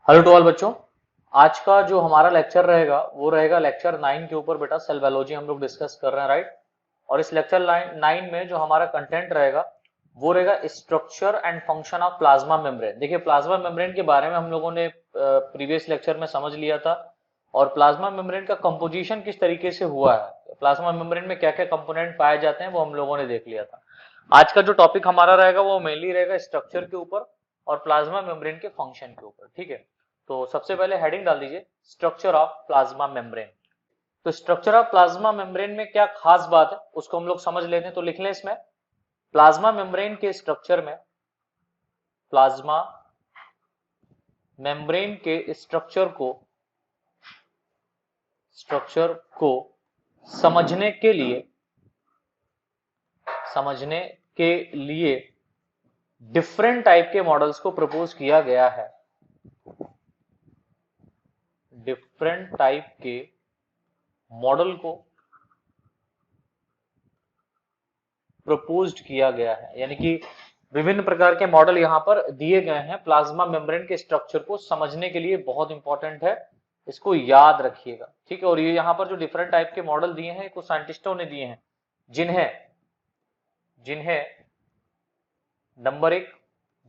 Hello to all बच्चों। आज का जो हमारा लेक्चर रहेगा वो रहेगा लेक्चर 9 के ऊपर। बेटा सेल बायोलॉजी हम लोग डिस्कस कर रहे हैं, राइट। और इस लेक्चर 9 में जो हमारा कंटेंट रहेगा वो रहेगा structure and function of plasma membrane. देखिए, प्लाज्मा मेम्ब्रेन के बारे में हम लोगों ने प्रीवियस लेक्चर में समझ लिया था, और प्लाज्मा मेम्ब्रेन का कंपोजिशन किस तरीके से हुआ है, प्लाज्मा मेम्ब्रेन में क्या क्या कंपोनेंट पाए जाते हैं, वो हम लोगों ने देख लिया था। आज का जो टॉपिक हमारा रहेगा वो मेनली रहेगा स्ट्रक्चर के ऊपर और प्लाज्मा मेम्ब्रेन के फंक्शन के ऊपर, ठीक है। तो सबसे पहले हेडिंग डाल दीजिए स्ट्रक्चर ऑफ प्लाज्मा मेम्ब्रेन। तो स्ट्रक्चर ऑफ प्लाज्मा मेम्ब्रेन में क्या खास बात है उसको हम लोग समझ लेते हैं। तो लिख लें इसमें, प्लाज्मा मेम्ब्रेन के स्ट्रक्चर में, प्लाज्मा मेम्ब्रेन के स्ट्रक्चर को समझने के लिए डिफरेंट टाइप के मॉडल्स को प्रपोज किया गया है। डिफरेंट टाइप के मॉडल को प्रपोज्ड किया गया है, यानी कि विभिन्न प्रकार के मॉडल यहाँ पर दिए गए हैं प्लाज्मा मेम्ब्रेन के स्ट्रक्चर को समझने के लिए। बहुत इंपॉर्टेंट है, इसको याद रखिएगा, ठीक है। और ये यहाँ पर जो डिफरेंट टाइप के मॉडल दिए हैं कुछ साइंटिस्टों ने दिए हैं, जिन्हें जिन्हें नंबर एक,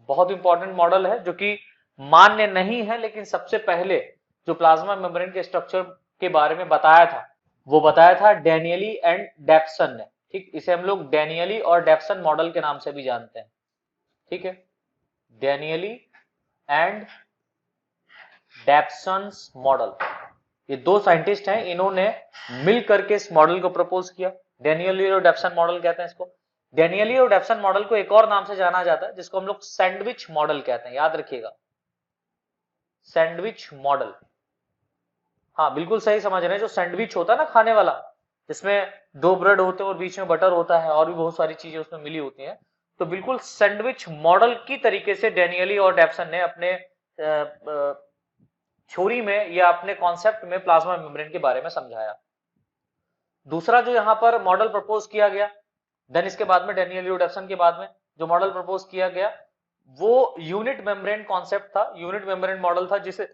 बहुत इंपॉर्टेंट मॉडल है जो कि मान्य नहीं है, लेकिन सबसे पहले जो प्लाज्मा मेम्ब्रेन के स्ट्रक्चर के बारे में बताया था वो बताया था डैनियली एंड डेप्सन ने, ठीक। इसे हम लोग डैनियली और डेप्सन मॉडल के नाम से भी जानते हैं, ठीक है। डैनियली एंड डेप्सन्स मॉडल, ये दो साइंटिस्ट हैं, इन्होंने मिल करके इस मॉडल को प्रपोज किया। डैनियली और डेप्सन मॉडल कहते हैं इसको। डैनियली और डेप्सन मॉडल को एक और नाम से जाना जाता है जिसको हम लोग सैंडविच मॉडल कहते हैं, याद रखिएगा, सैंडविच मॉडल। हाँ बिल्कुल सही समझ रहे हैं, जो सैंडविच होता है ना खाने वाला, जिसमें दो ब्रेड होते हैं और बीच में बटर होता है और भी बहुत सारी चीजें उसमें मिली होती हैं, तो बिल्कुल सैंडविच मॉडल की तरीके से डैनियली और डेप्सन ने अपने थ्योरी में या अपने कॉन्सेप्ट में प्लाज्मा मेम्ब्रेन के बारे में समझाया। दूसरा जो यहाँ पर मॉडल प्रपोज किया गया, देन इसके बाद में डैनियल यूडक्सन के बाद में जो मॉडल प्रपोज किया गया वो यूनिट मेम्ब्रेन कॉन्सेप्ट था, यूनिट मेम्ब्रेन मॉडल था, जिसे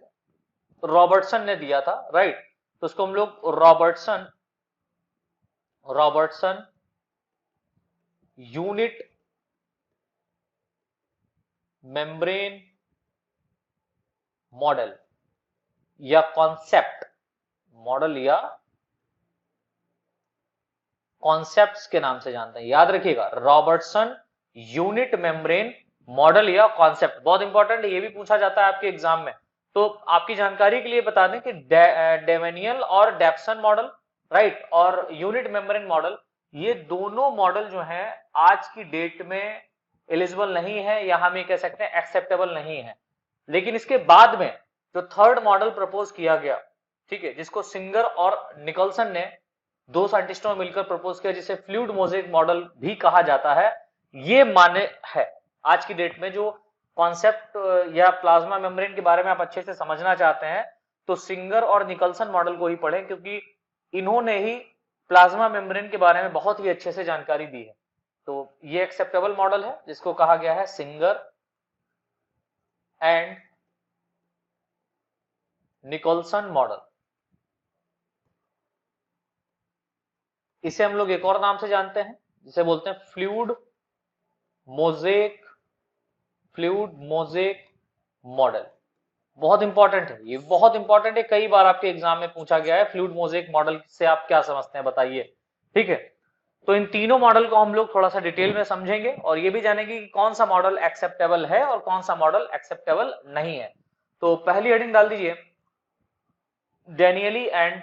रॉबर्टसन ने दिया था, राइट। तो उसको हम लोग Robertson Robertson unit membrane model या कॉन्सेप्ट, मॉडल या कॉन्सेप्ट्स के नाम से जानते हैं, याद रखिएगा, रॉबर्टसन यूनिट मेम्ब्रेन मॉडल या कॉन्सेप्ट। बहुत इंपॉर्टेंट है, ये भी पूछा जाता है आपके एग्जाम में। तो आपकी जानकारी के लिए बता दें कि डेवेनियल और डेप्सन मॉडल, राइट, और यूनिट मेम्ब्रेन मॉडल, ये दोनों मॉडल जो हैं आज की डेट में एलिजिबल नहीं है, या हम ये कह सकते हैं एक्सेप्टेबल नहीं है। लेकिन इसके बाद में जो थर्ड मॉडल प्रपोज किया गया, ठीक है, जिसको सिंगर और निकलसन ने, दो साइंटिस्टों ने मिलकर प्रपोज किया, जिसे फ्लूइड मोजेक मॉडल भी कहा जाता है, ये मान्य है। आज की डेट में जो कॉन्सेप्ट या प्लाज्मा मेम्ब्रेन के बारे में आप अच्छे से समझना चाहते हैं तो सिंगर और निकलसन मॉडल को ही पढ़ें, क्योंकि इन्होंने ही प्लाज्मा मेम्ब्रेन के बारे में बहुत ही अच्छे से जानकारी दी है। तो ये एक्सेप्टेबल मॉडल है जिसको कहा गया है सिंगर एंड निकोलसन मॉडल। इसे हम लोग एक और नाम से जानते हैं जिसे बोलते हैं मोजेक फ्लूइड मोजेक मॉडल। बहुत इंपॉर्टेंट है, ये बहुत इंपॉर्टेंट है, कई बार आपके एग्जाम में पूछा गया है फ्लूइड मोजेक मॉडल से आप क्या समझते हैं बताइए, ठीक है। तो इन तीनों मॉडल को हम लोग थोड़ा सा डिटेल में समझेंगे और ये भी जानेंगे कि कौन सा मॉडल एक्सेप्टेबल है और कौन सा मॉडल एक्सेप्टेबल नहीं है। तो पहली हेडिंग डाल दीजिए डैनियली एंड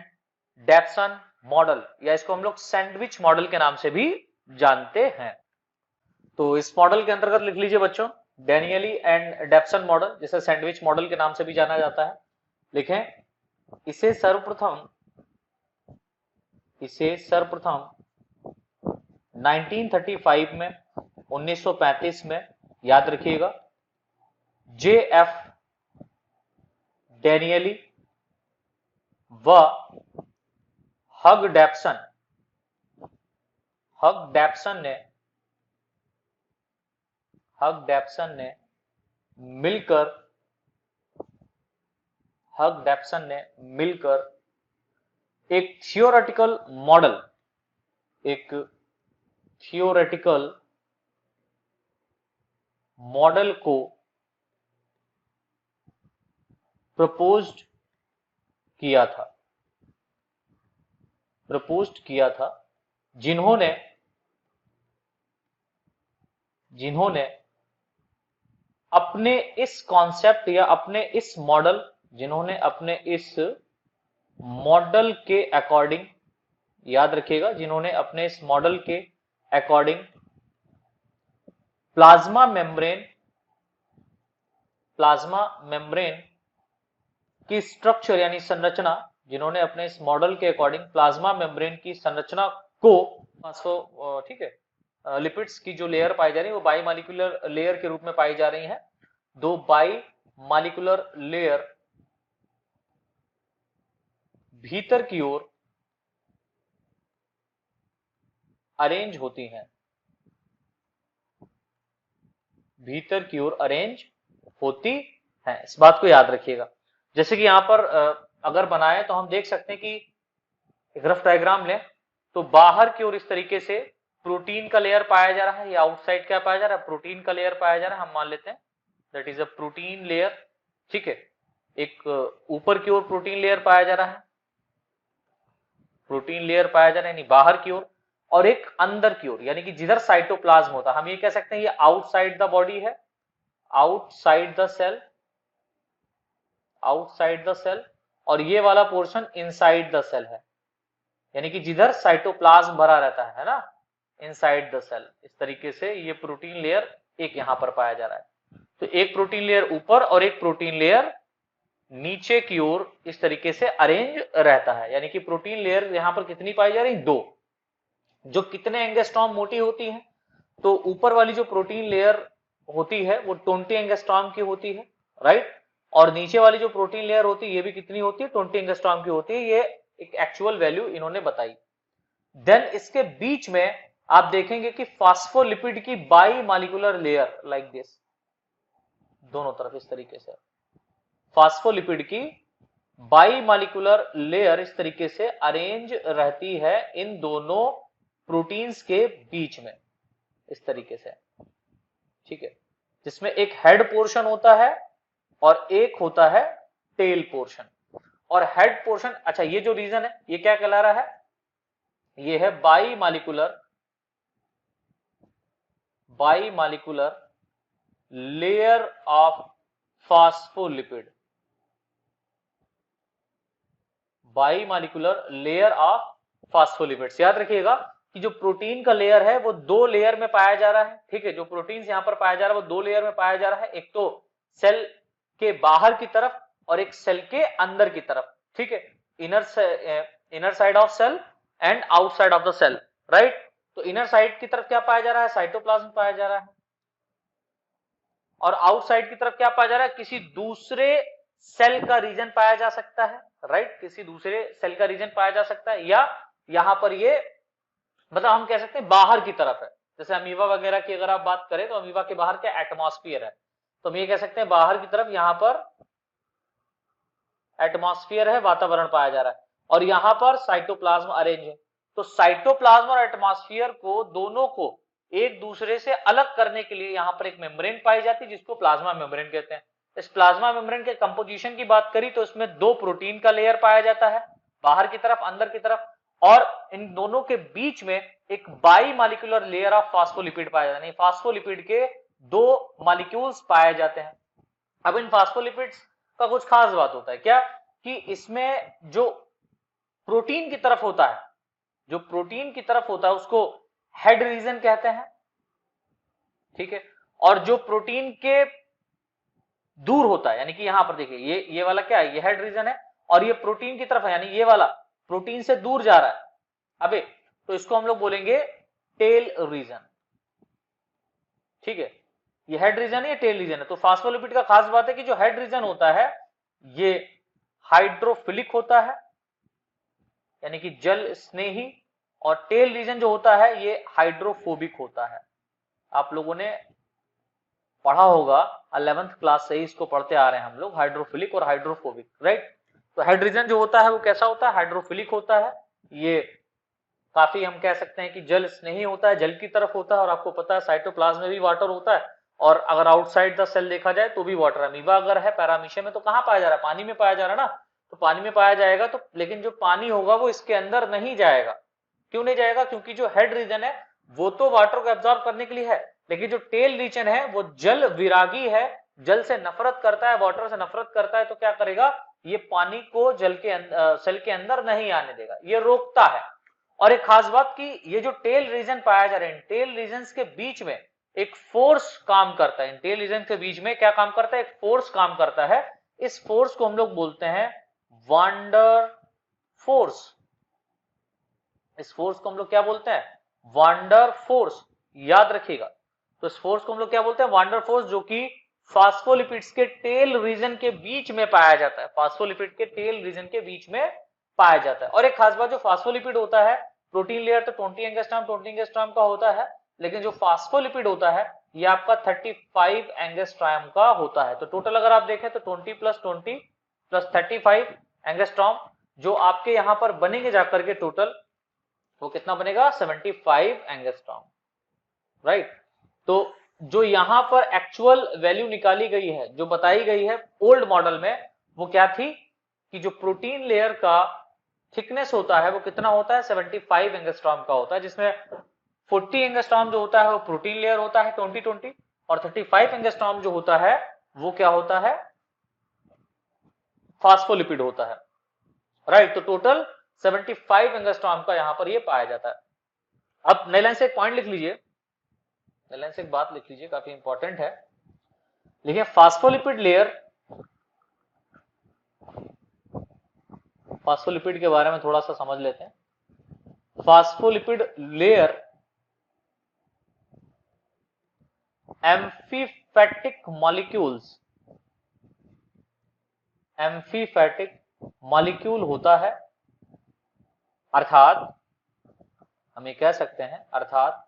डेप्सन मॉडल, या इसको हम लोग सैंडविच मॉडल के नाम से भी जानते हैं। तो इस मॉडल के अंतर्गत लिख लीजिए बच्चों, डैनियली एंड डेप्सन मॉडल, जिसे सैंडविच मॉडल के नाम से भी जाना जाता है। लिखें, इसे सर्वप्रथम इसे सर्वप्रथम 1935 में, 1935 में, याद रखिएगा, जे एफ डैनियली व हग डेप्सन हग डेप्सन ने मिलकर हग डेप्सन ने मिलकर एक थियोरेटिकल मॉडल को प्रपोज्ड किया था जिन्होंने अपने इस कॉन्सेप्ट या अपने इस मॉडल के अकॉर्डिंग, याद रखिएगा, जिन्होंने अपने इस मॉडल के अकॉर्डिंग प्लाज्मा मेम्ब्रेन की स्ट्रक्चर यानी संरचना, जिन्होंने अपने इस मॉडल के अकॉर्डिंग प्लाज्मा मेम्ब्रेन की संरचना को, ठीक है, लिपिड्स की जो लेयर पाई जा रही है वो बाई मालिक्यूलर लेयर के रूप में पाई जा रही है। दो बाई मालिक्यूलर लेयर भीतर की ओर अरेंज होती हैं, इस बात को याद रखिएगा। जैसे कि यहां पर अगर बनाए तो हम देख सकते हैं कि एक रफ डायग्राम लें तो बाहर की ओर इस तरीके से प्रोटीन का लेयर पाया जा रहा है, या आउटसाइड क्या पाया जा रहा है, प्रोटीन का लेयर पाया जा रहा है, हम मान लेते हैं that is a protein layer, ठीक है। एक ऊपर की ओर प्रोटीन लेयर पाया जा रहा है, यानी बाहर की ओर, और एक अंदर की ओर यानी कि जिधर साइटोप्लाज्म होता है, हम ये कह सकते हैं ये आउटसाइड द बॉडी है, आउटसाइड द सेल, और ये वाला पोर्शन इनसाइड द सेल है, यानी कि जिधर साइटोप्लाज्म भरा रहता है ना, इनसाइड द सेल। इस तरीके से ये प्रोटीन लेयर एक यहां पर पाया जा रहा है। तो एक प्रोटीन लेयर ऊपर और एक प्रोटीन लेयर नीचे की ओर इस तरीके से अरेंज रहता है, यानी कि प्रोटीन लेयर यहां पर कितनी पाई जा रही, दो, जो कितने एंगस्ट्रॉम मोटी होती है, तो ऊपर वाली जो प्रोटीन लेयर होती है वो 20 एंगस्ट्रॉम की होती है, राइट, और नीचे वाली जो प्रोटीन लेयर होती है ये भी कितनी होती है, 20 एंगस्ट्रॉम की होती है। ये एक एक्चुअल वैल्यू इन्होंने बताई। देन इसके बीच में आप देखेंगे कि फास्फोलिपिड की by molecular layer like this, दोनों तरफ इस तरीके से फास्फोलिपिड की बाई मालिकुलर लेयर इस तरीके से अरेंज रहती है इन दोनों प्रोटीन्स के बीच में, इस तरीके से, ठीक है, जिसमें एक हेड पोर्शन होता है और एक होता है टेल पोर्शन। और हेड पोर्शन, अच्छा ये जो रीजन है ये क्या कहला रहा है, ये है by molecular layer of phospholipid, by molecular layer of phospholipids. याद रखिएगा कि जो प्रोटीन का लेयर है वो दो लेयर में पाया जा रहा है, ठीक है, जो प्रोटीन यहां पर पाया जा रहा है वो दो लेयर में पाया जा रहा है, एक तो सेल के बाहर की तरफ और एक सेल के अंदर की तरफ, ठीक है, inner side of cell and outside of the cell, right. तो इनर साइड की तरफ क्या पाया जा रहा है, साइटोप्लाज्म पाया जा रहा है, और आउटसाइड की तरफ क्या पाया जा रहा है, किसी दूसरे सेल का रीजन पाया जा सकता है, राइट, किसी दूसरे सेल का रीजन पाया जा सकता है, या यहां पर ये मतलब हम कह सकते हैं बाहर की तरफ है। जैसे अमीबा वगैरह की अगर आप बात करें तो अमीबा के बाहर क्या एटमॉस्फेयर है, तो हम ये कह सकते हैं बाहर की तरफ यहां पर एटमॉस्फेयर है, वातावरण पाया जा रहा है, और यहां पर साइटोप्लाज्म अरेंज है। तो साइटोप्लाज्म और एटमॉस्फेयर को दोनों को एक दूसरे से अलग करने के लिए यहां पर एक मेम्ब्रेन पाई जाती है जिसको प्लाज्मा मेम्ब्रेन कहते हैं। इस प्लाज्मा मेम्ब्रेन के कंपोजिशन की बात करी तो इसमें दो प्रोटीन का लेयर पाया जाता है, बाहर की तरफ अंदर की तरफ, और इन दोनों के बीच में एक by molecular layer of phospholipid पाया जाता है, फास्फोलिपिड के दो मॉलिक्यूल्स पाए जाते हैं। अब इन फास्फोलिपिड्स का कुछ खास बात होता है क्या, कि इसमें जो प्रोटीन की तरफ होता है उसको हेड रीजन कहते हैं, ठीक है, और जो प्रोटीन के दूर होता है, यानी कि यहां पर देखिए ये वाला क्या है, ये हेड रीजन है, और ये प्रोटीन की तरफ है, यानी ये वाला प्रोटीन से दूर जा रहा है, अबे तो इसको हम लोग बोलेंगे टेल रीजन, ठीक है, ये हेड रीजन है, ये टेल रीजन है। तो फास्फोलिपिड का खास बात है कि जो हेड रीजन होता है ये हाइड्रोफिलिक होता है, यानी कि जल स्नेही, और टेल रीजन जो होता है ये हाइड्रोफोबिक होता है। आप लोगों ने पढ़ा होगा 11th क्लास से ही इसको पढ़ते आ रहे हैं हम लोग, हाइड्रोफिलिक और हाइड्रोफोबिक, राइट। तो हेड रीजन जो होता है वो कैसा होता है, हाइड्रोफिलिक होता है। ये काफी हम कह सकते हैं कि जल स्नेही होता है, जल की तरफ होता है। और आपको पता है साइटोप्लाज्म में भी वाटर होता है, और अगर आउटसाइड द सेल देखा जाए तो भी वाटर। अमीबा अगर है पैरामीशियम में तो कहाँ पाया जा रहा है, पानी में पाया जा रहा है ना, तो पानी में पाया जाएगा। तो लेकिन जो पानी होगा वो इसके अंदर नहीं जाएगा। क्यों नहीं जाएगा, क्योंकि जो हेड रीजन है वो तो वाटर को एब्जॉर्ब करने के लिए है, लेकिन जो टेल रीजन है वो जल विरागी है, जल से नफरत करता है, वाटर से नफरत करता है। तो क्या करेगा, ये पानी को जल के सेल के अंदर नहीं आने देगा, ये रोकता है। और एक खास बात कि ये जो टेल रीजन पाया जा रहा है, टेल रीजन के बीच में एक फोर्स काम करता है। टेल रीजन के बीच में क्या काम करता है, एक फोर्स काम करता है। इस फोर्स को हम लोग बोलते हैं वांडर फोर्स। इस फोर्स को हम लोग क्या बोलते हैं, वांडर फोर्स, याद रखिएगा। तो इस फोर्स को हम लोग क्या बोलते हैं, वांडर फोर्स, जो कि फास्फोलिपिड्स के टेल रीजन के बीच में पाया जाता है। फास्फोलिपिड के टेल रीजन के बीच में पाया जाता है। और एक खास बात, जो फास्फोलिपिड होता है, प्रोटीन लेयर तो 20 एंगस्ट्रॉम का होता है, लेकिन जो फास्फोलिपिड होता है ये आपका 35 एंगस्ट्रॉम का होता है। तो टोटल अगर आप देखें तो 20 प्लस 35 एंगस्ट्रॉम जो आपके यहां पर बनेंगे जाकर के टोटल, वो कितना बनेगा, 75 एंगस्ट्रॉम, राइट। तो जो यहां पर एक्चुअल वैल्यू निकाली गई है, जो बताई गई है ओल्ड मॉडल में, वो क्या थी कि जो प्रोटीन लेयर का थिकनेस होता है वो कितना होता है, 75 एंगस्ट्रॉम का होता है, जिसमें 40 एंगस्ट्रॉम जो होता है वो प्रोटीन लेयर होता है 20, और 35 एंगस्ट्रॉम जो होता है वो क्या होता है, फास्फोलिपिड होता है, राइट। तो टोटल 75 एंगस्ट्रॉम का यहां पर ये पाया जाता है। अब नई लाइन से एक पॉइंट लिख लीजिए, नई लाइन से एक बात लिख लीजिए, काफी इंपॉर्टेंट है। देखिए फास्फोलिपिड लेयर, फास्फोलिपिड के बारे में थोड़ा सा समझ लेते हैं। फास्फोलिपिड लेयर एम्फीफैटिक मॉलिक्यूल होता है, अर्थात हम ये कह सकते हैं, अर्थात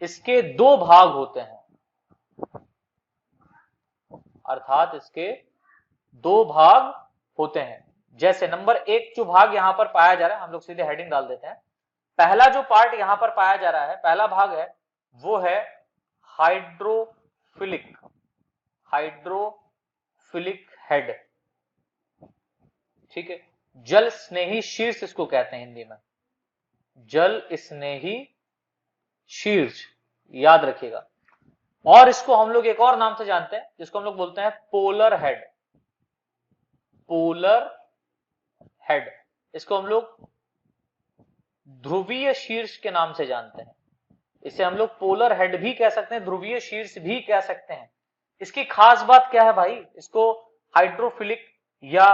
इसके दो भाग होते हैं, अर्थात इसके दो भाग होते हैं। जैसे नंबर एक जो भाग यहां पर पाया जा रहा है, हम लोग सीधे हेडिंग डाल देते हैं। पहला जो पार्ट यहां पर पाया जा रहा है, पहला भाग है, वो है हाइड्रोफिलिक हेड, ठीक है। जल स्नेही शीर्ष इसको कहते हैं हिंदी में, जल स्नेही शीर्ष, याद रखिएगा। और इसको हम लोग एक और नाम से जानते हैं, जिसको हम लोग बोलते हैं पोलर हेड। पोलर हेड, इसको हम लोग ध्रुवीय शीर्ष के नाम से जानते हैं। इसे हम लोग पोलर हेड भी कह सकते हैं, ध्रुवीय शीर्ष भी कह सकते हैं। इसकी खास बात क्या है भाई, इसको हाइड्रोफिलिक या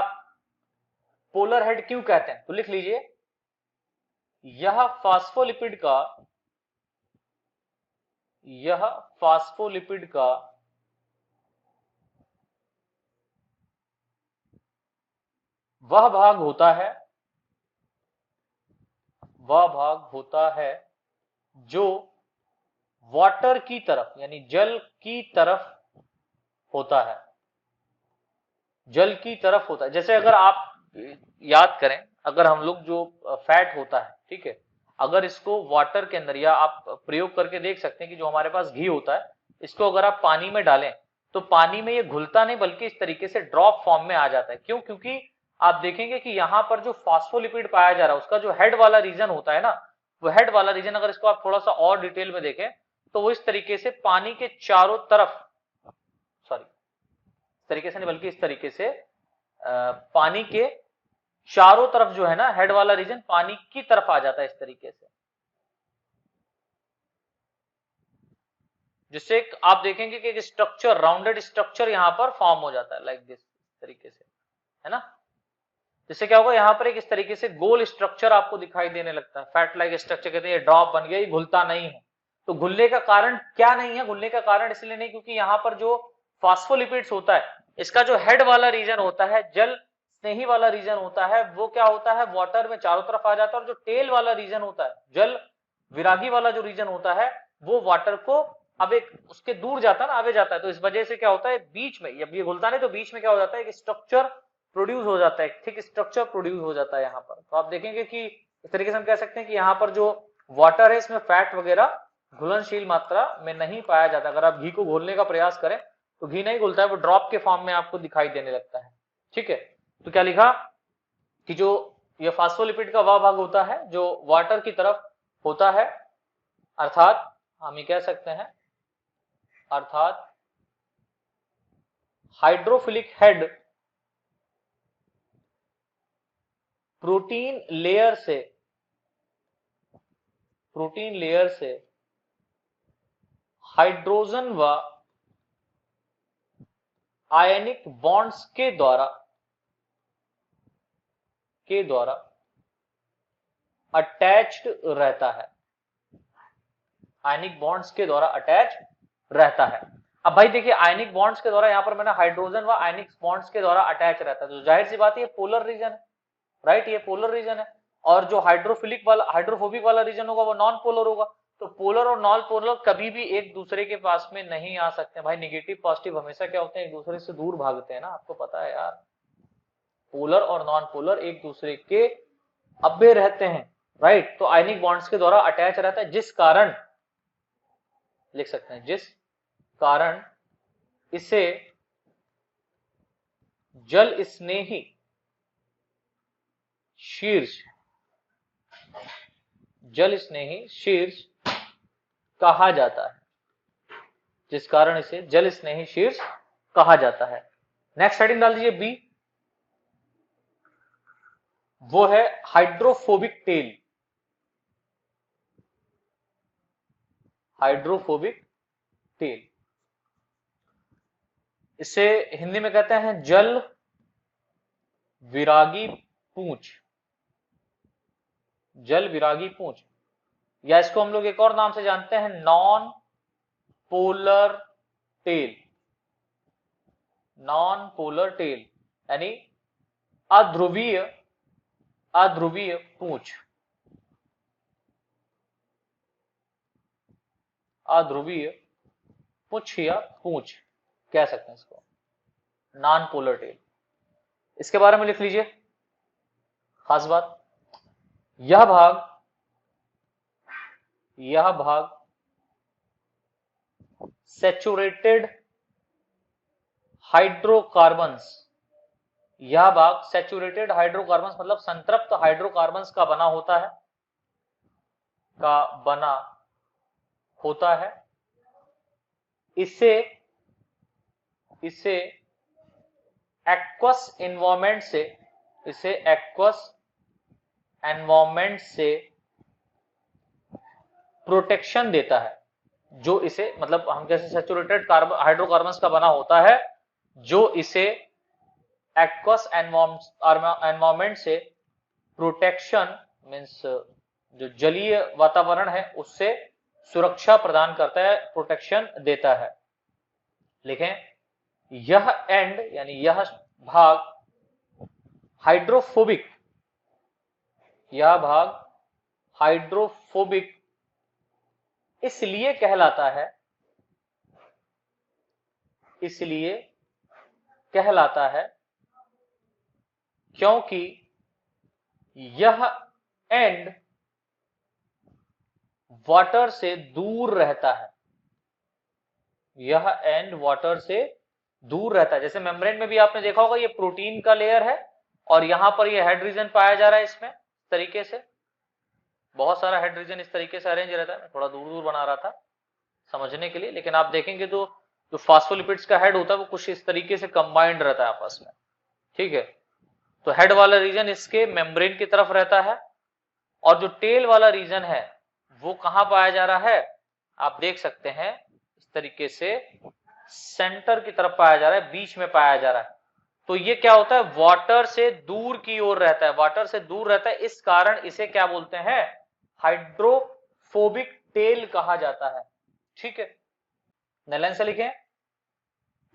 पोलर हेड क्यों कहते हैं, तो लिख लीजिए, यह फास्फोलिपिड का वह भाग होता है जो वाटर की तरफ यानी जल की तरफ होता है, जल की तरफ होता है। जैसे अगर आप याद करें, अगर हम लोग जो फैट होता है, ठीक है, अगर इसको वाटर के अंदर, या आप प्रयोग करके देख सकते हैं कि जो हमारे पास घी होता है, इसको अगर आप पानी में डालें तो पानी में ये घुलता नहीं, बल्कि इस तरीके से ड्रॉप फॉर्म में आ जाता है। क्यों, क्योंकि आप देखेंगे कि यहां पर जो फास्फोलिपिड पाया जा रहा है, उसका जो हेड वाला रीजन होता है ना, वो हेड वाला रीजन, अगर इसको आप थोड़ा सा और डिटेल में देखें तो वो इस तरीके से पानी के चारों तरफ, सॉरी इस तरीके से नहीं बल्कि इस तरीके से पानी के चारों तरफ जो है ना, हेड वाला रीजन पानी की तरफ आ जाता है इस तरीके से, जिससे आप देखेंगे कि एक स्ट्रक्चर, राउंडेड स्ट्रक्चर यहां पर फॉर्म हो जाता है, लाइक दिस तरीके से, है ना। जिससे क्या होगा, यहां पर एक इस तरीके से गोल स्ट्रक्चर आपको दिखाई देने लगता है, फैट लाइक स्ट्रक्चर कहते हैं। ये ड्रॉप बन गया, ये घुलता नहीं है। तो घुलने का कारण क्या नहीं है, घुलने का कारण इसलिए नहीं क्योंकि यहां पर जो फास्फोलिपिड्स होता है, इसका जो हेड वाला रीजन होता है, जल स्नेही वाला रीजन होता है, वो क्या होता है, वाटर में चारों तरफ आ जाता है। और जो टेल वाला रीजन होता है, जल विरागी वाला जो रीजन होता है, वो वाटर को अब एक उसके दूर जाता है ना, आगे जाता है। तो इस वजह से क्या होता है, बीच में, अब ये घुलता नहीं तो बीच में क्या हो जाता है, एक स्ट्रक्चर प्रोड्यूस हो जाता है, थिक स्ट्रक्चर प्रोड्यूस हो जाता है यहाँ पर। तो आप देखेंगे कि इस तरीके से हम कह सकते हैं कि यहाँ पर जो वाटर है इसमें फैट वगैरह घुलनशील मात्रा में नहीं पाया जाता। अगर आप घी को घोलने का प्रयास करें तो घी नहीं घुलता है, वो ड्रॉप के फॉर्म में आपको दिखाई देने लगता है। ठीक है, तो क्या लिखा कि जो ये फास्फोलिपिड का वह भाग होता है जो वाटर की तरफ होता है, अर्थात हम ये कह सकते हैं, अर्थात हाइड्रोफिलिक हेड प्रोटीन लेयर से हाइड्रोजन व आयनिक बॉन्ड्स के द्वारा अटैच्ड रहता है, आयनिक बॉन्ड्स के द्वारा अटैच रहता है। अब भाई देखिए आयनिक बॉन्ड्स के द्वारा, यहां पर मैंने हाइड्रोजन व आयनिक बॉन्ड्स के द्वारा अटैच रहता है, तो जाहिर सी बात है ये पोलर रीजन है, राइट, ये पोलर रीजन है। और जो हाइड्रोफोबिक वाला रीजन होगा वो नॉन पोलर होगा। तो पोलर और नॉन पोलर कभी भी एक दूसरे के पास में नहीं आ सकते भाई। नेगेटिव पॉजिटिव हमेशा क्या होते हैं, एक दूसरे से दूर भागते हैं ना, आपको पता है यार। पोलर और नॉन पोलर एक दूसरे के अब्बे रहते हैं, राइट। तो आयनिक बॉन्ड्स के द्वारा अटैच रहता है, जिस कारण लिख सकते हैं, जिस कारण इसे जल स्नेही शीर्ष कहा जाता है, जिस कारण इसे जल स्नेही शीर्ष कहा जाता है। नेक्स्ट हेडिंग डाल दीजिए बी, वो है हाइड्रोफोबिक टेल। हाइड्रोफोबिक टेल, इसे हिंदी में कहते हैं जल विरागी पूंछ, जल विरागी पूंछ, या इसको हम लोग एक और नाम से जानते हैं non polar tail. Non polar tail यानी अध्रुवीय पूंछ, अध्रुवीय पुच्छ या पूंछ कह सकते हैं इसको, नॉन पोलर टेल। इसके बारे में लिख लीजिए खास बात, यह भाग सैचुरेटेड हाइड्रोकार्बन्स, यह भाग सैचुरेटेड हाइड्रोकार्बन्स मतलब संतृप्त हाइड्रोकार्बन्स का बना होता है। इसे एक्वस एनवायरनमेंट से प्रोटेक्शन देता है, जो इसे मतलब हम जैसे सैचुरेटेड हाइड्रोकार्बन्स का बना होता है, जो इसे एक्वस एनवायरनमेंट से प्रोटेक्शन मीन्स जो जलीय वातावरण है उससे सुरक्षा प्रदान करता है, प्रोटेक्शन देता है। लिखें, यह एंड यानी यह भाग हाइड्रोफोबिक, यह भाग हाइड्रोफोबिक इसलिए कहलाता है क्योंकि यह एंड वाटर से दूर रहता है, यह एंड वाटर से दूर रहता है। जैसे मेम्ब्रेन में भी आपने देखा होगा ये प्रोटीन का लेयर है और यहां पर ये हेड रीजन पाया जा रहा है, इसमें तरीके से बहुत सारा हेड रीजन इस तरीके से अरेंज रहता है। मैं थोड़ा दूर दूर बना रहा था समझने के लिए, लेकिन आप देखेंगे तो जो फास्फोलिपिड्स का हेड होता है वो कुछ इस तरीके से कंबाइंड रहता है आपस में, ठीक है। तो हेड वाला रीजन इसके मेम्ब्रेन की तरफ रहता है और जो टेल वाला रीजन है वो कहां पाया जा रहा है, आप देख सकते हैं इस तरीके से सेंटर की तरफ पाया जा रहा है, बीच में पाया जा रहा है। तो ये क्या होता है, वाटर से दूर की ओर रहता है, वाटर से दूर रहता है, इस कारण इसे क्या बोलते हैं, हाइड्रोफोबिक टेल कहा जाता है, ठीक है। लाइन से लिखें,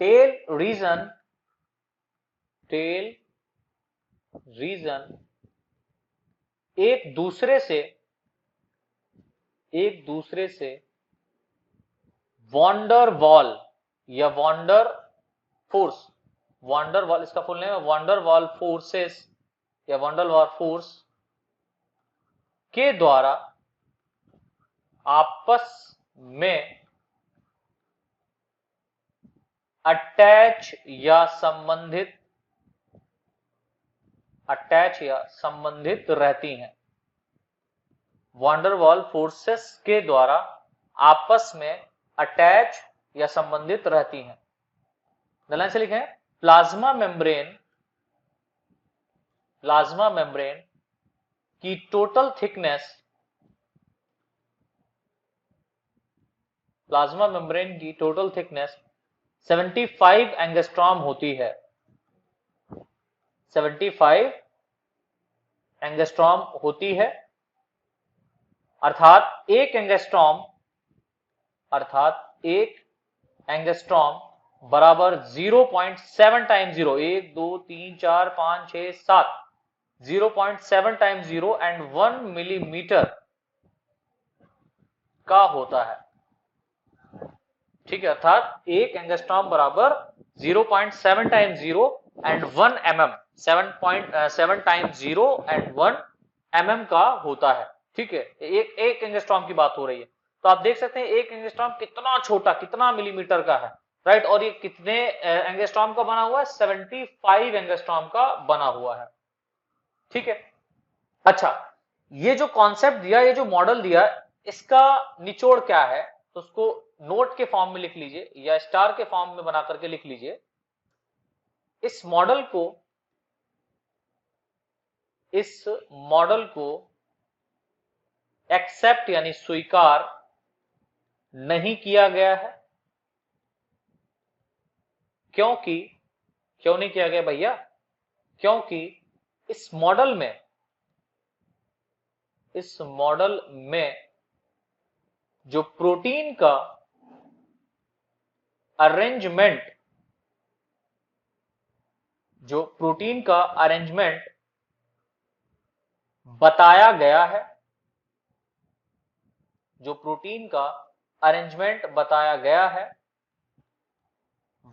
टेल रीजन एक दूसरे से वॉन्डर वॉल या वॉन्डर फोर्स वंडर वॉल, इसका फुल नेम है वंडर वॉल फोर्सेस या वंडर वॉल फोर्स के द्वारा आपस में अटैच या संबंधित रहती हैं। वंडरवॉल फोर्सेस के द्वारा आपस में अटैच या संबंधित रहती हैं। लाइन से लिखें, प्लाज्मा मेम्ब्रेन की टोटल थिकनेस 75 एंगस्ट्रॉम होती है। 75 एंगस्ट्रॉम होती है, अर्थात एक एंगस्ट्रॉम बराबर 0.7 टाइम्स 0, 1 2 3 4 5 6 7, 0.7 टाइम्स 0 एंड 1 मिलीमीटर का होता है। ठीक है, अर्थात एक एंगस्ट्रॉम बराबर 0.7 times 0 and 1 mm, 7 times 0 and 1 mm का होता है। ठीक है, एक एंगस्ट्रॉम की बात हो रही है। तो आप देख सकते हैं एक एंगस्ट्रॉम कितना छोटा, कितना मिलीमीटर का है, राइट। और ये कितने एंगस्ट्रॉम का बना हुआ है? 75 एंगस्ट्रॉम का बना हुआ है। ठीक है, अच्छा, ये जो कॉन्सेप्ट दिया, ये जो मॉडल दिया, इसका निचोड़ क्या है? तो उसको नोट के फॉर्म में लिख लीजिए या स्टार के फॉर्म में बना करके लिख लीजिए। इस मॉडल को एक्सेप्ट यानी स्वीकार नहीं किया गया है। क्यों नहीं किया गया भैया? क्योंकि इस मॉडल में जो प्रोटीन का अरेंजमेंट बताया गया है,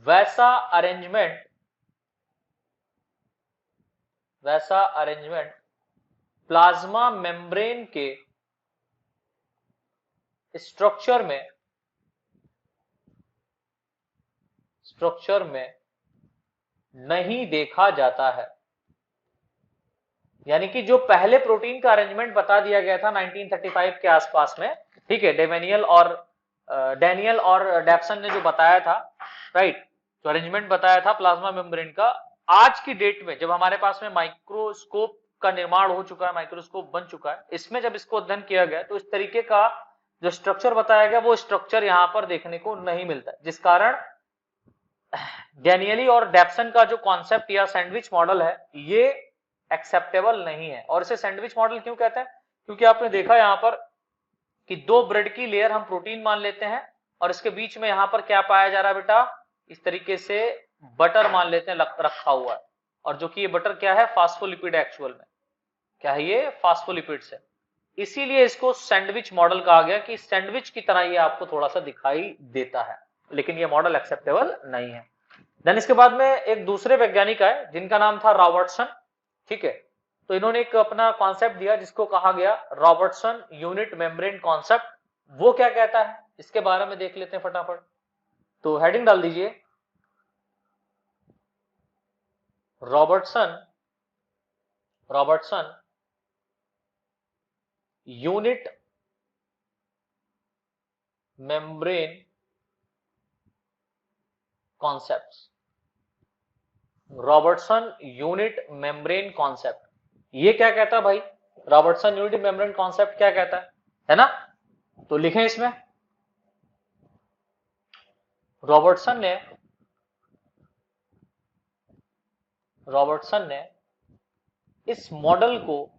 वैसा अरेंजमेंट प्लाज्मा मेम्ब्रेन के स्ट्रक्चर में नहीं देखा जाता है। यानी कि जो पहले प्रोटीन का अरेंजमेंट बता दिया गया था 1935 के आसपास में, ठीक है, डैनियल और डेप्सन ने जो बताया था, राइट, जो अरेंजमेंट बताया था प्लाज्मा मेम्ब्रेन का, आज की डेट में जब हमारे पास में माइक्रोस्कोप का निर्माण हो चुका है, माइक्रोस्कोप बन चुका है, इसमें जब इसको अध्ययन किया गया तो इस तरीके का जो स्ट्रक्चर बताया गया वो स्ट्रक्चर यहां पर देखने को नहीं मिलता, जिस कारण डैनियली और डेप्सन का जो कॉन्सेप्ट या सैंडविच मॉडल है ये एक्सेप्टेबल नहीं है। और इसे सैंडविच मॉडल क्यों कहते हैं? क्योंकि आपने देखा यहां पर कि दो ब्रेड की लेयर हम प्रोटीन मान लेते हैं और इसके बीच में यहां पर क्या पाया जा रहा है बेटा? इस तरीके से बटर मान लेते हैं रखा हुआ है, और जो कि ये बटर क्या है? फास्फोलिपिड। एक्चुअल में क्या है ये? फास्फोलिपिड्स है। इसीलिए इसको सैंडविच मॉडल कहा गया कि सैंडविच की तरह ये आपको थोड़ा सा दिखाई देता है, लेकिन ये मॉडल एक्सेप्टेबल नहीं है। देन इसके बाद में एक दूसरे वैज्ञानिक आए जिनका नाम था रॉबर्टसन। ठीक है, तो इन्होंने एक अपना कॉन्सेप्ट दिया जिसको कहा गया रॉबर्टसन यूनिट मेम्ब्रेन कॉन्सेप्ट। वो क्या कहता है इसके बारे में देख लेते हैं फटाफट। तो हेडिंग डाल दीजिए, Robertson unit membrane concept. Robertson unit membrane concept ये क्या कहता है भाई? रॉबर्टसन यूनिट मेम्ब्रेन कॉन्सेप्ट क्या कहता है ना? तो लिखें इसमें, रॉबर्टसन ने इस मॉडल को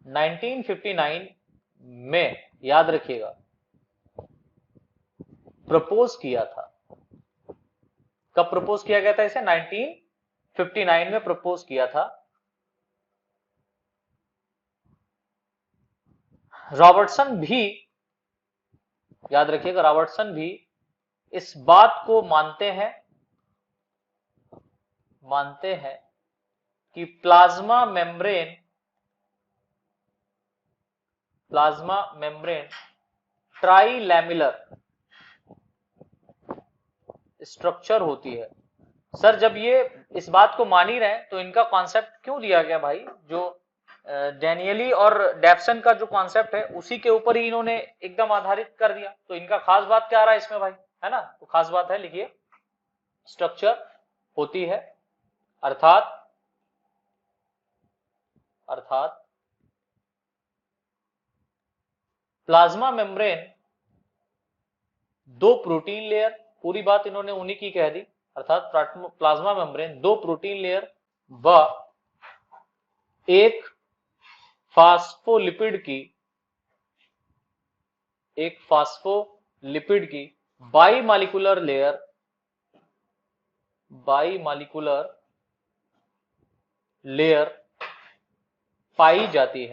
1959 में, याद रखिएगा, प्रपोज किया था। कब प्रपोज किया गया था इसे? 1959 में प्रपोज किया था। रॉबर्टसन भी, याद रखिएगा, रॉबर्टसन भी इस बात को मानते हैं मानते हैं कि प्लाज्मा मेम्ब्रेन ट्राइलैमिलर स्ट्रक्चर होती है। सर जब ये इस बात को मान ही रहे हैं तो इनका कॉन्सेप्ट क्यों दिया गया भाई? जो डैनियली और डेप्सन का जो कॉन्सेप्ट है उसी के ऊपर ही इन्होंने एकदम आधारित कर दिया। तो इनका खास बात क्या आ रहा है इसमें भाई, है ना? तो खास बात है, लिखिए, स्ट्रक्चर होती है, अर्थात प्लाज्मा मेम्ब्रेन दो प्रोटीन लेयर, पूरी बात इन्होंने उन्हीं की कह दी, अर्थात प्लाज्मा मेम्ब्रेन दो प्रोटीन लेयर व एक फास्फोलिपिड की बाईमालिकुलर लेयर पाई जाती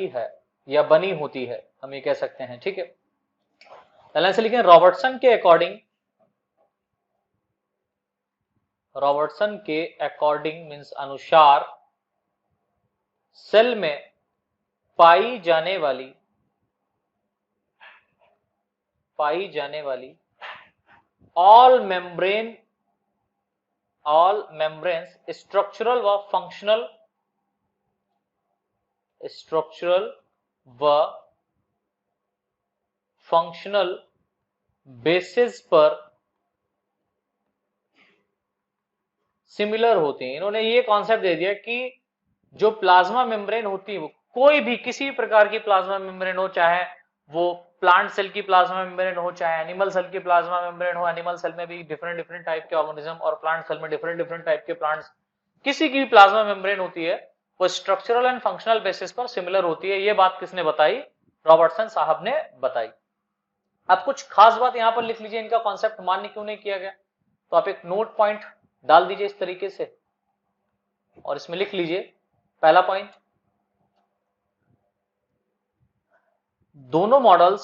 है या बनी होती है, हम ये कह सकते हैं। ठीक है, पहले से लिखें, रॉबर्टसन के अकॉर्डिंग मींस अनुसार सेल में पाई जाने वाली ऑल मेम्ब्रेन्स स्ट्रक्चरल व फंक्शनल बेसिस पर सिमिलर होते हैं। इन्होंने ये कॉन्सेप्ट दे दिया कि जो प्लाज्मा मेम्ब्रेन होती है, वो कोई भी किसी भी प्रकार की प्लाज्मा मेम्ब्रेन हो, चाहे वो प्लांट सेल की प्लाज्मा मेम्ब्रेन हो, चाहे एनिमल सेल की प्लाज्मा मेम्ब्रेन हो, एनिमल सेल में भी डिफरेंट टाइप के ऑर्गेनिज्म और प्लांट सेल में डिफरेंट टाइप के प्लांट्स, किसी की भी प्लाज्मा मेम्ब्रेन होती है वो स्ट्रक्चरल एंड फंक्शनल बेसिस पर सिमिलर होती है। ये बात किसने बताई? रॉबर्टसन साहब ने बताई। अब कुछ खास बात यहां पर लिख लीजिए, इनका कॉन्सेप्ट मान्य क्यों नहीं किया गया, तो आप एक नोट पॉइंट डाल दीजिए इस तरीके से और इसमें लिख लीजिए, पहला पॉइंट, दोनों मॉडल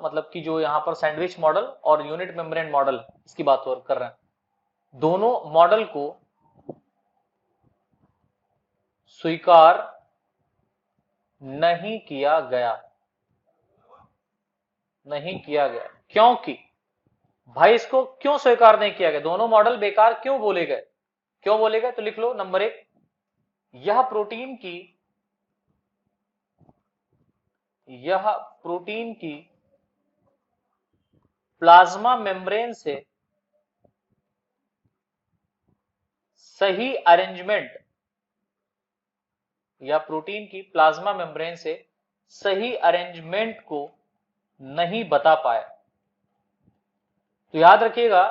मतलब कि जो यहां पर सैंडविच मॉडल और यूनिट मेम्ब्रेन मॉडल, इसकी बात कर रहे हैं, दोनों मॉडल को स्वीकार नहीं किया गया। क्योंकि भाई इसको क्यों स्वीकार नहीं किया गया? दोनों मॉडल बेकार क्यों बोले गए? तो लिख लो, नंबर 1, यह प्रोटीन की प्लाज्मा मेम्ब्रेन से सही अरेंजमेंट को नहीं बता पाए। तो याद रखिएगा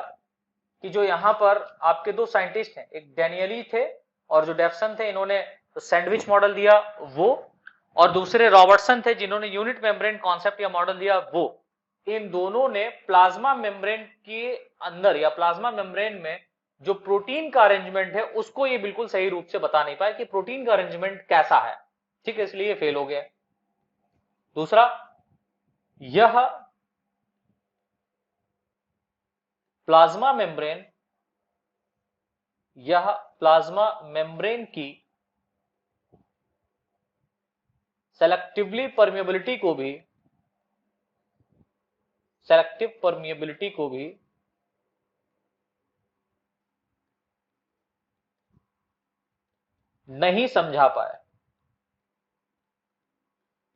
कि जो यहां पर आपके दो साइंटिस्ट हैं, एक डैनियली थे और जो डेप्सन थे, इन्होंने तो सैंडविच मॉडल दिया वो, और दूसरे रॉबर्टसन थे जिन्होंने यूनिट मेम्ब्रेन कॉन्सेप्ट या मॉडल दिया वो। इन दोनों ने प्लाज्मा मेम्ब्रेन के अंदर या प्लाज्मा मेम्ब्रेन में जो प्रोटीन का अरेंजमेंट है उसको ये बिल्कुल सही रूप से बता नहीं पाए कि प्रोटीन का अरेंजमेंट कैसा है। ठीक है, इसलिए फेल हो गया। दूसरा, यह प्लाज्मा मेम्ब्रेन की सेलेक्टिव परमिएबिलिटी को भी नहीं समझा पाए,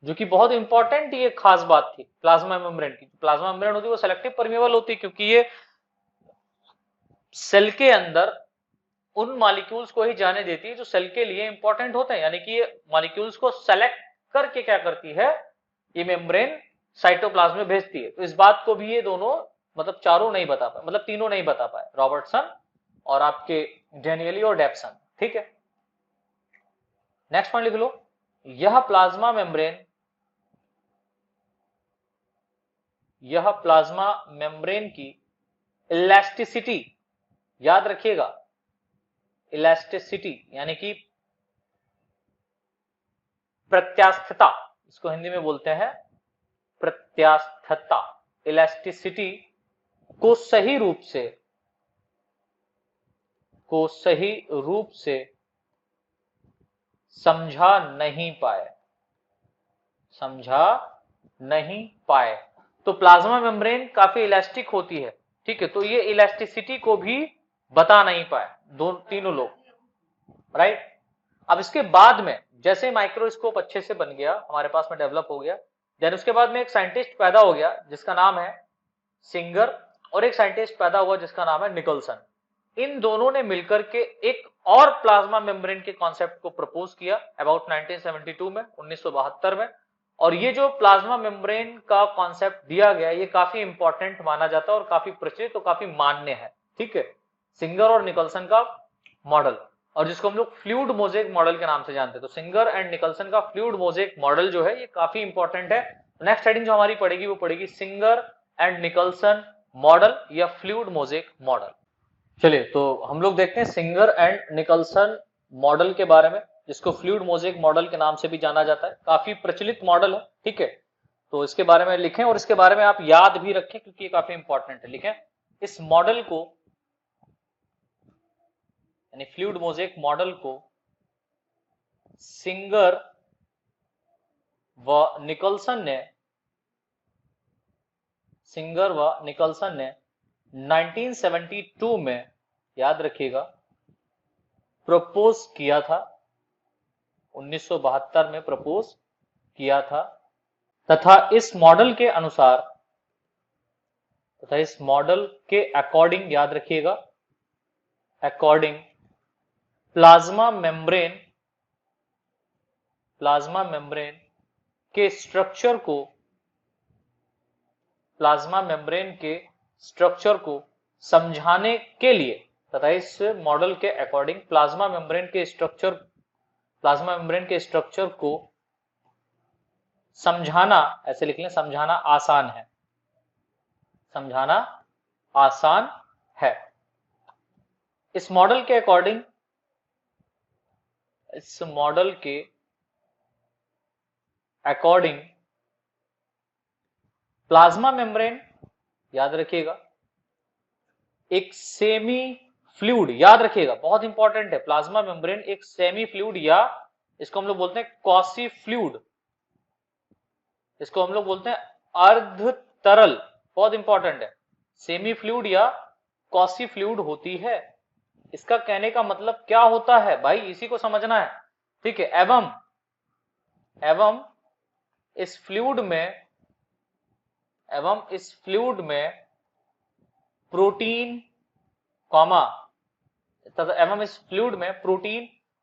जो कि बहुत इंपॉर्टेंट ये खास बात थी प्लाज्मा मेम्ब्रेन की। प्लाज्मा मेम्ब्रेन होती है वो सेलेक्टिव परमिएबल होती है क्योंकि ये सेल के अंदर उन मॉलिक्यूल्स को ही जाने देती है जो सेल के लिए इंपॉर्टेंट होते हैं, यानी कि ये मॉलिक्यूल्स को सेलेक्ट करके क्या करती है, ये मेम्ब्रेन साइटोप्लाज्म में भेजती है। तो इस बात को भी ये दोनों मतलब चारों नहीं बता पाए, मतलब तीनों नहीं बता पाए, रॉबर्टसन और आपके डैनियली और डेप्सन। ठीक है, नेक्स्ट पॉइंट लिख लो, यह प्लाज्मा मेम्ब्रेन की इलास्टिसिटी, याद रखिएगा, इलास्टिसिटी यानी कि प्रत्यास्थता, इसको हिंदी में बोलते हैं प्रत्यास्थता। इलास्टिसिटी को सही रूप से समझा नहीं पाए। तो प्लाज्मा मेम्ब्रेन काफी इलास्टिक होती है, ठीक है, तो ये इलास्टिसिटी को भी बता नहीं पाए तीनों लोग, राइट। अब इसके बाद में जैसे माइक्रोस्कोप अच्छे से बन गया, हमारे पास में डेवलप हो गया, देन उसके बाद में एक साइंटिस्ट पैदा हो गया जिसका नाम है सिंगर, और एक साइंटिस्ट पैदा हुआ जिसका नाम है निकलसन। इन दोनों ने मिलकर के एक और प्लाज्मा मेम्ब्रेन के कॉन्सेप्ट को प्रपोज किया अबाउट 1972 में, 1972 में। और ये जो प्लाज्मा मेम्ब्रेन का कॉन्सेप्ट दिया गया, ये काफी इंपॉर्टेंट माना जाता है और काफी प्रचलित और काफी मान्य है, ठीक है, सिंगर और निकलसन का मॉडल, और जिसको हम लोग फ्लूइड मोज़ेक मॉडल के नाम से जानते हैं। तो सिंगर एंड निकलसन का फ्लूइड मोज़ेक मॉडल जो है ये काफी इंपॉर्टेंट है। नेक्स्ट हेडिंग जो हमारी पड़ेगी वो पड़ेगी सिंगर एंड निकलसन मॉडल या फ्लूइड मोज़ेक मॉडल। चलिए तो हम लोग देखते हैं सिंगर एंड निकलसन मॉडल के बारे में, जिसको फ्लूइड मोज़ेक मॉडल के नाम से भी जाना जाता है। काफी प्रचलित मॉडल है, ठीक है, तो इसके बारे में लिखें और इसके बारे में आप याद भी रखें क्योंकि ये काफी इंपॉर्टेंट है। लिखें इस मॉडल को, यानी फ्लूइड मोज़ेक मॉडल को सिंगर व निकलसन ने 1972 में, याद रखिएगा, प्रपोज किया था, 1972 में प्रपोज किया था, तथा इस मॉडल के अकॉर्डिंग, याद रखिएगा, अकॉर्डिंग प्लाज्मा मेम्ब्रेन के स्ट्रक्चर को समझाने के लिए, तथा इस मॉडल के अकॉर्डिंग प्लाज्मा मेम्ब्रेन के स्ट्रक्चर को समझाना, ऐसे लिख लें, समझाना आसान है। इस मॉडल के अकॉर्डिंग प्लाज्मा मेम्ब्रेन, याद रखिएगा, एक सेमी फ्लूइड, याद रखिएगा बहुत इंपॉर्टेंट है, प्लाज्मा मेम्ब्रेन एक सेमी फ्लूइड या इसको हम लोग बोलते हैं क्वासी फ्लूइड, इसको हम लोग बोलते हैं अर्ध तरल, बहुत इंपॉर्टेंट है, सेमी फ्लूइड या क्वासी फ्लूइड होती है। इसका कहने का मतलब क्या होता है भाई, इसी को समझना है, ठीक है। एवं इस फ्लूइड में प्रोटीन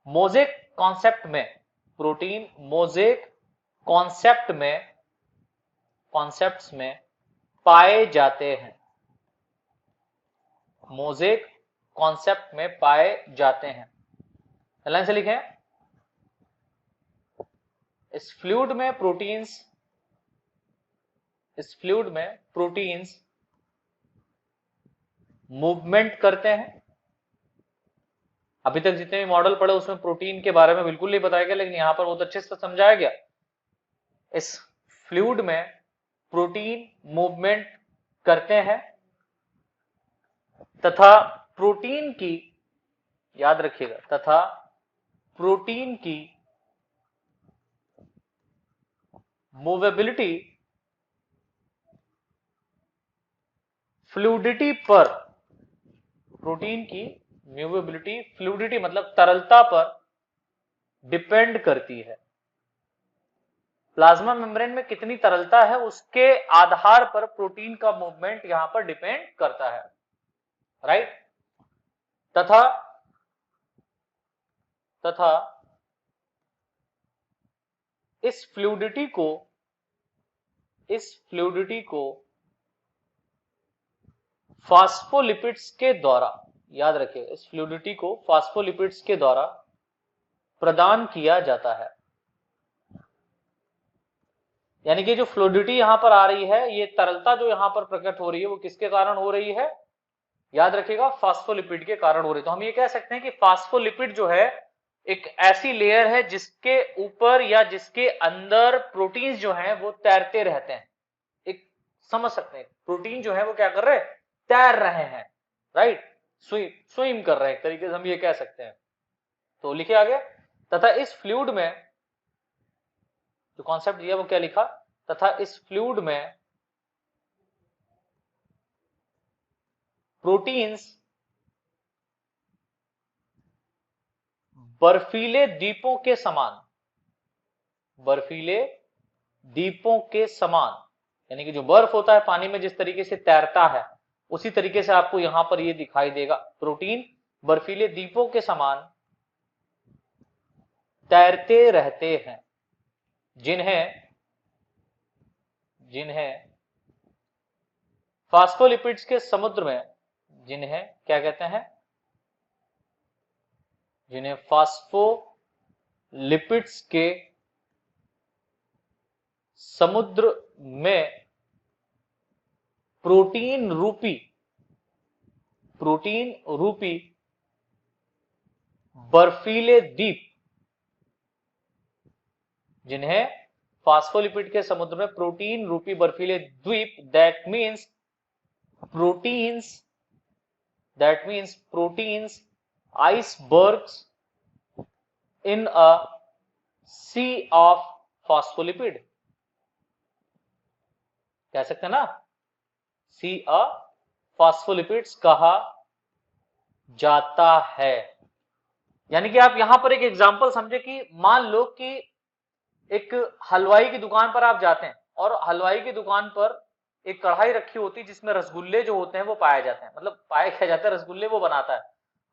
मोज़ेक कॉन्सेप्ट्स में पाए जाते हैं, मोज़ेक कॉन्सेप्ट में पाए जाते हैं। लाइन से लिखें, इस फ्लूइड में प्रोटीन्स मूवमेंट करते हैं। अभी तक जितने भी मॉडल पढ़े उसमें प्रोटीन के बारे में बिल्कुल नहीं बताया गया, लेकिन यहां पर बहुत अच्छे से समझाया गया। इस फ्लूइड में प्रोटीन मूवमेंट करते हैं तथा प्रोटीन की, याद रखिएगा, तथा प्रोटीन की मूवेबिलिटी फ्लूइडिटी पर, प्रोटीन की फ्लूइडिटी मतलब तरलता पर डिपेंड करती है। प्लाज्मा मेम्ब्रेन में कितनी तरलता है उसके आधार पर प्रोटीन का मूवमेंट यहां पर डिपेंड करता है, राइट। तथा इस फ्लूइडिटी को फास्फोलिपिड्स के द्वारा, याद रखिए, इस फ्लूइडिटी को फास्फोलिपिड्स के द्वारा प्रदान किया जाता है। यानी कि जो फ्लूइडिटी यहां पर आ रही है, ये तरलता जो यहां पर प्रकट हो रही है, वो किसके कारण हो रही है, याद रखिएगा, फास्फोलिपिड के कारण हो रही है। तो हम ये कह सकते हैं कि फास्फोलिपिड जो है एक ऐसी लेयर है जिसके ऊपर या जिसके अंदर प्रोटीन्स जो हैं वो तैरते रहते हैं, एक समझ सकते हैं, प्रोटीन जो है वो क्या कर रहे हैं, तैर रहे हैं, राइट, स्विम कर रहे हैं, एक तरीके से हम ये कह सकते हैं। तो लिखे आगे, तथा इस फ्लूइड में जो कॉन्सेप्ट दिया वो क्या लिखा, तथा इस फ्लूइड में प्रोटीन्स बर्फीले द्वीपों के समान, बर्फीले द्वीपों के समान, यानी कि जो बर्फ होता है पानी में जिस तरीके से तैरता है उसी तरीके से आपको यहां पर ये दिखाई देगा, प्रोटीन बर्फीले द्वीपों के समान तैरते रहते हैं, जिन्हें फास्फोलिपिड्स के समुद्र में, जिन्हें क्या कहते हैं, जिन्हें फास्फोलिपिड्स के समुद्र में प्रोटीन रूपी बर्फीले द्वीप, जिन्हें फास्फोलिपिड के समुद्र में प्रोटीन रूपी बर्फीले द्वीप, that means proteins icebergs in a sea of phospholipid, कह सकते हैं ना, sea of phospholipids कहा जाता है। यानी कि आप यहां पर एक एग्जांपल समझे कि मान लो कि एक हलवाई की दुकान पर आप जाते हैं और हलवाई की दुकान पर एक कढ़ाई रखी होती है जिसमें रसगुल्ले जो होते हैं वो पाए जाते हैं, मतलब पाए क्या जाते हैं, रसगुल्ले वो बनाता है।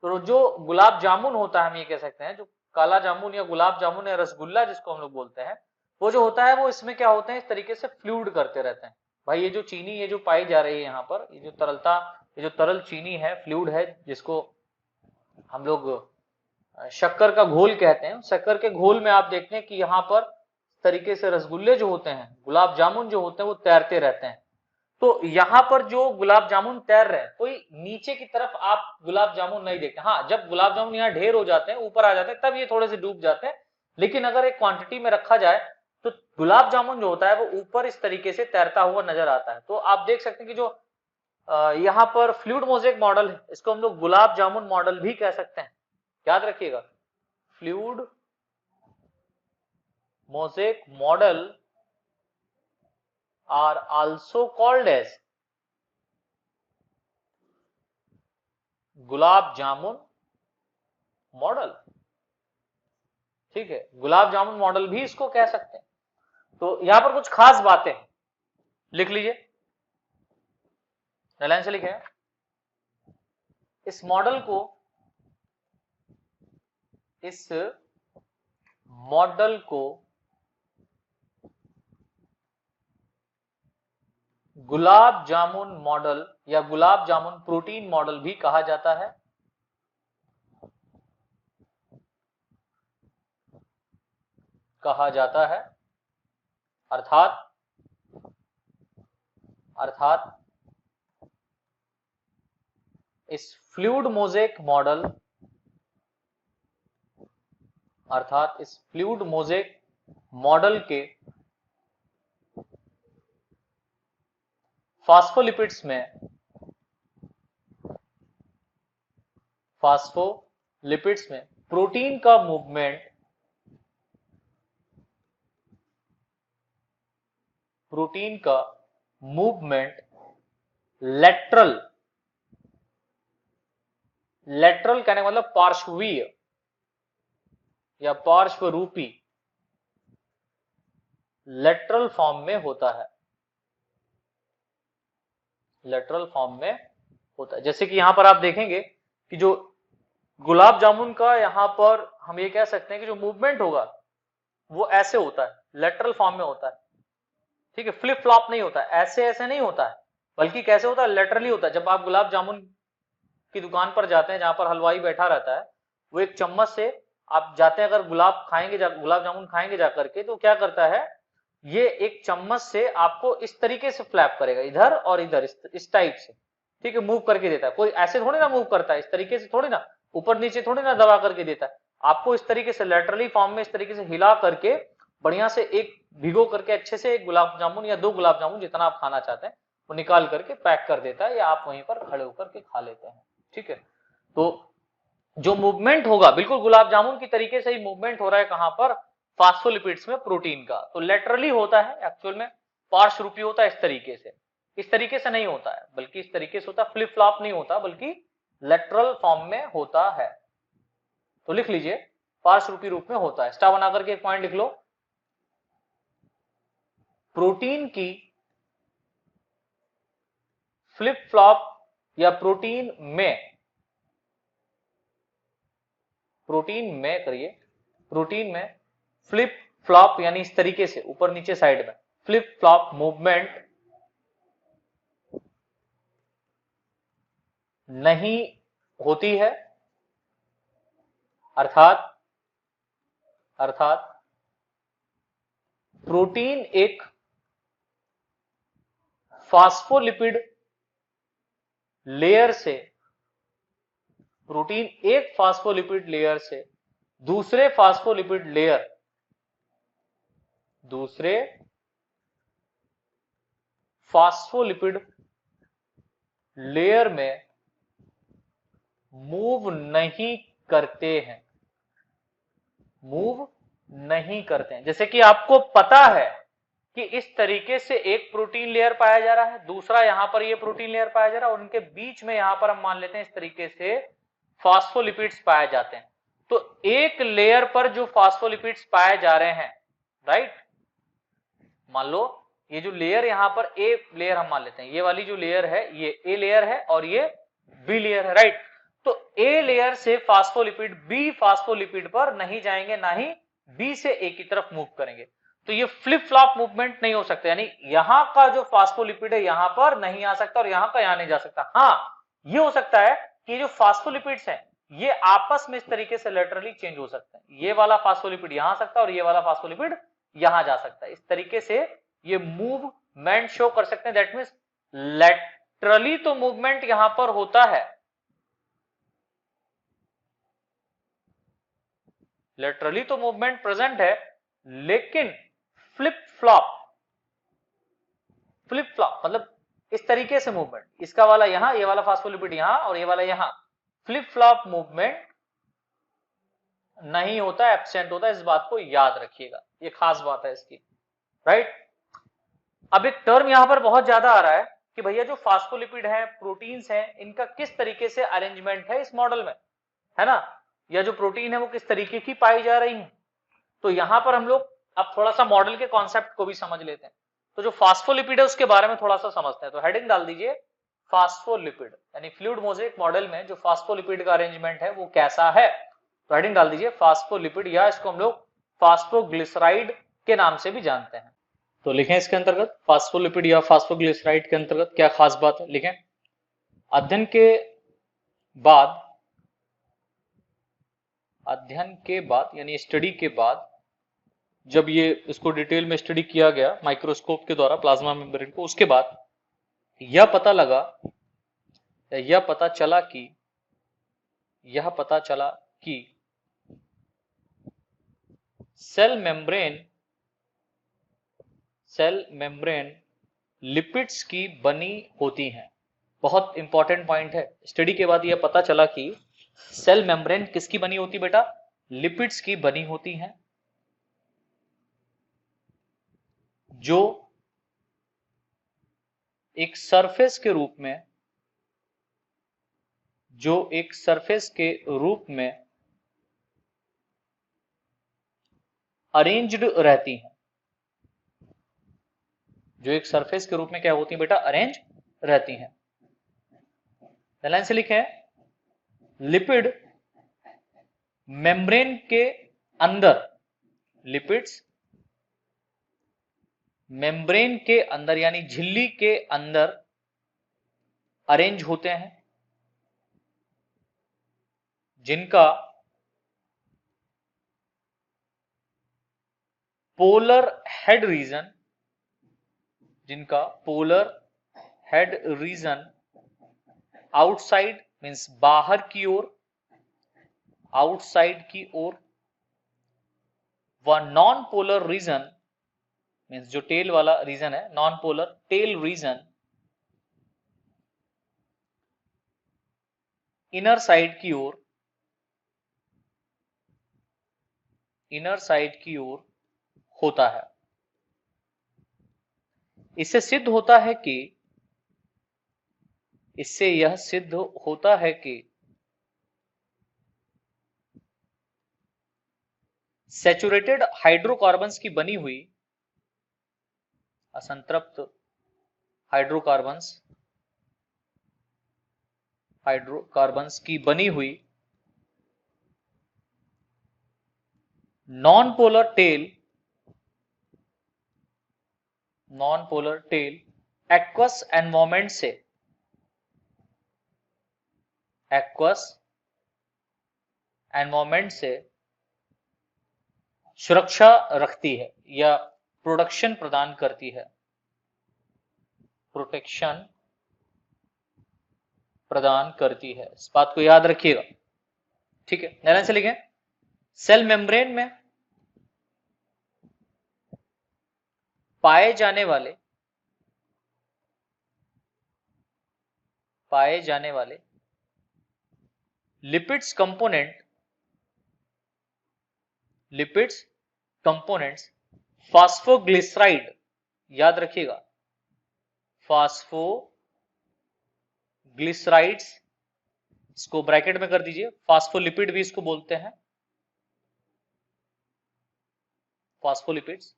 तो जो गुलाब जामुन होता है, हम ये कह सकते हैं, जो काला जामुन या गुलाब जामुन या रसगुल्ला जिसको हम लोग बोलते हैं, वो जो होता है वो इसमें क्या होते हैं, इस तरीके से फ्लूइड करते रहते हैं। भाई ये जो चीनी ये जो पाई जा रही है यहाँ पर, ये जो तरलता, ये जो तरल चीनी है, फ्लूइड है, जिसको हम लोग शक्कर का घोल कहते हैं, शक्कर के घोल में आप देखते हैं कि यहाँ पर तरीके से रसगुल्ले जो होते हैं, गुलाब जामुन जो होते हैं वो तैरते रहते हैं। तो यहाँ पर जो गुलाब जामुन तैर रहे हैं, कोई नीचे की तरफ आप गुलाब जामुन नहीं देखते, हाँ जब गुलाब जामुन यहाँ ढेर हो जाते हैं, ऊपर आ जाते हैं, तब ये थोड़े से डूब जाते हैं, लेकिन अगर एक क्वांटिटी में रखा जाए तो गुलाब जामुन जो होता है वो ऊपर इस तरीके से तैरता हुआ नजर आता है। तो आप देख सकते हैं कि जो यहाँ पर फ्लूइड मोज़ेक मॉडल है, इसको हम लोग गुलाब जामुन मॉडल भी कह सकते हैं, याद रखिएगा, fluid mosaic model are also called as gulab jamun model, ठीक है, गुलाब जामुन मॉडल भी इसको कह सकते हैं। तो यहां पर कुछ खास बातें लिख लीजिए, लाइन से लिखे, इस मॉडल को गुलाब जामुन मॉडल या गुलाब जामुन प्रोटीन मॉडल भी कहा जाता है। अर्थात इस फ्लूइड मोज़ेक मॉडल के फास्फोलिपिड्स में प्रोटीन का मूवमेंट लेटरल कहने का मतलब पार्श्वीय या पार्श्वरूपी, लेटरल फॉर्म में होता है, जैसे कि यहां पर आप देखेंगे कि जो गुलाब जामुन का यहां पर हम ये कह सकते हैं कि जो मूवमेंट होगा वो ऐसे होता है, लेटरल फॉर्म में होता है, ठीक है, फ्लिप फ्लॉप नहीं होता है, ऐसे नहीं होता है, बल्कि कैसे होता है, लेटरली होता है। जब आप गुलाब जामुन की दुकान पर जाते हैं जहां पर हलवाई बैठा रहता है, वो एक चम्मच से आप जाते हैं, अगर गुलाब जामुन खाएंगे जाकर के, तो क्या करता है, ये एक चम्मच से आपको इस तरीके से फ्लैप करेगा, इधर और इधर, इस टाइप से, ठीक है, मूव करके देता है। कोई ऐसे थोड़ी ना मूव करता है, इस तरीके से थोड़ी ना, ऊपर नीचे थोड़ी ना दबा करके देता है, आपको इस तरीके से लेटरली फॉर्म में इस तरीके से हिला करके बढ़िया से एक भिगो करके अच्छे से एक गुलाब जामुन या 2 गुलाब जामुन जितना आप खाना चाहते हैं वो निकाल करके पैक कर देता है, या आप वहीं पर खड़े होकर के खा लेते हैं। ठीक है, तो जो मूवमेंट होगा बिल्कुल गुलाब जामुन की तरीके से ही मूवमेंट हो रहा है कहां पर, फास्फोलिपिड्स में प्रोटीन का, तो लेटरली होता है, एक्चुअल में पार्श्व रूपी होता है, इस तरीके से नहीं होता है, बल्कि इस तरीके से होता है, फ्लिप फ्लॉप नहीं होता, बल्कि लेटरल फॉर्म में होता है। तो लिख लीजिए पार्श्व रूपी रूप में होता है। स्टार बना करके एक पॉइंट लिख लो, प्रोटीन की फ्लिप फ्लॉप या प्रोटीन में करिए, प्रोटीन में फ्लिप फ्लॉप यानी इस तरीके से ऊपर नीचे साइड में फ्लिप फ्लॉप मूवमेंट नहीं होती है, अर्थात प्रोटीन एक फास्फोलिपिड लेयर से दूसरे फास्फोलिपिड लेयर में मूव नहीं करते हैं। जैसे कि आपको पता है कि इस तरीके से एक प्रोटीन लेयर पाया जा रहा है, दूसरा यहां पर ये प्रोटीन लेयर पाया जा रहा है, और उनके बीच में यहां पर हम मान लेते हैं इस तरीके से फास्फोलिपिड्स पाए जाते हैं। तो एक लेयर पर जो फास्फोलिपिड्स पाए जा रहे हैं, राइट, मान लो ये जो लेयर यहां पर ए लेयर हम मान लेते हैं, ये वाली जो लेयर है ये ए लेयर है और ये बी लेयर है, राइट। तो ए लेयर से फास्फोलिपिड बी फास्फोलिपिड पर नहीं जाएंगे, ना ही बी से ए की तरफ मूव करेंगे। तो ये फ्लिप फ्लॉप मूवमेंट नहीं हो सकता, यानी यहां का जो फास्फोलिपिड है यहां पर नहीं आ सकता और यहां का यहां नहीं जा सकता। हाँ, ये हो सकता है कि जो फास्फोलिपिड्स हैं ये आपस में इस तरीके से लेटरली चेंज हो सकते हैं, ये वाला फास्फोलिपिड यहां आ सकता है और ये वाला फास्फोलिपिड यहां जा सकता है। इस तरीके से ये मूवमेंट शो कर सकते हैं, दैट मींस लेटरली तो मूवमेंट यहां पर होता है, लेटरली तो मूवमेंट प्रेजेंट है, लेकिन फ्लिप फ्लॉप मतलब इस तरीके से मूवमेंट, इसका वाला यहां, ये वाला फास्फोलिपिड यहां और ये वाला यहां, फ्लिप फ्लॉप मूवमेंट नहीं होता, एब्सेंट होता है। इस बात को याद रखिएगा, ये खास बात है इसकी, राइट। अब एक टर्म यहां पर बहुत ज्यादा आ रहा है कि भैया जो फास्फोलिपिड है, प्रोटीन्स हैं, इनका किस तरीके से अरेंजमेंट है इस मॉडल में, है ना, या जो प्रोटीन है वो किस तरीके की पाई जा रही है। तो यहां पर हम लोग अब थोड़ा सा मॉडल के कॉन्सेप्ट को भी समझ लेते हैं। तो जो फास्फोलिपिड है उसके बारे में थोड़ा सा समझते हैं। तो हेडिंग डाल दीजिए फास्फोलिपिड, यानी फ्लूइड मोज़ेक मॉडल में जो फास्फोलिपिड का अरेंजमेंट है वो कैसा है। तो हेडिंग डाल दीजिए फास्फोलिपिड, या इसको हम लोग फास्फोग्लिसराइड के नाम से भी जानते हैं। तो लिखें इसके अंतर्गत फास्फोलिपिड या फास्फोग्लिसराइड के अंतर्गत क्या खास बात है, लिखें अध्ययन के बाद यानी स्टडी के बाद, जब ये इसको डिटेल में स्टडी किया गया माइक्रोस्कोप के द्वारा प्लाज्मा मेम्ब्रेन को, उसके बाद यह पता चला कि सेल मेम्ब्रेन लिपिड्स की बनी होती हैं। बहुत इंपॉर्टेंट पॉइंट है, स्टडी के बाद यह पता चला कि सेल मेम्ब्रेन किसकी बनी होती बेटा, लिपिड्स की बनी होती हैं, जो एक सरफेस के रूप में अरेंज्ड रहती हैं, जो एक सरफेस के रूप में क्या होती है बेटा, अरेंज रहती हैं। लाइन से लिखें लिपिड मेम्ब्रेन के अंदर, लिपिड्स मेम्ब्रेन के अंदर यानी झिल्ली के अंदर अरेंज होते हैं, जिनका polar head region outside means बाहर की ओर, व नॉन पोलर रीजन मीन्स जो टेल वाला रीजन है, non polar tail region inner side की ओर होता है। इससे यह सिद्ध होता है कि सैचुरेटेड हाइड्रोकार्बन्स की बनी हुई असंतृप्त हाइड्रोकार्बन्स की बनी हुई non polar tail aqueous environment से सुरक्षा रखती है या प्रोटेक्शन प्रदान करती है, इस बात को याद रखिएगा। ठीक है, ध्यान से लिखें। सेल मेम्ब्रेन में पाए जाने वाले लिपिड्स कंपोनेंट्स फास्फोग्लिसराइड, याद रखिएगा, फास्फोग्लिसराइड्स, इसको ब्रैकेट में कर दीजिए, फास्फोलिपिड भी इसको बोलते हैं, फास्फोलिपिड्स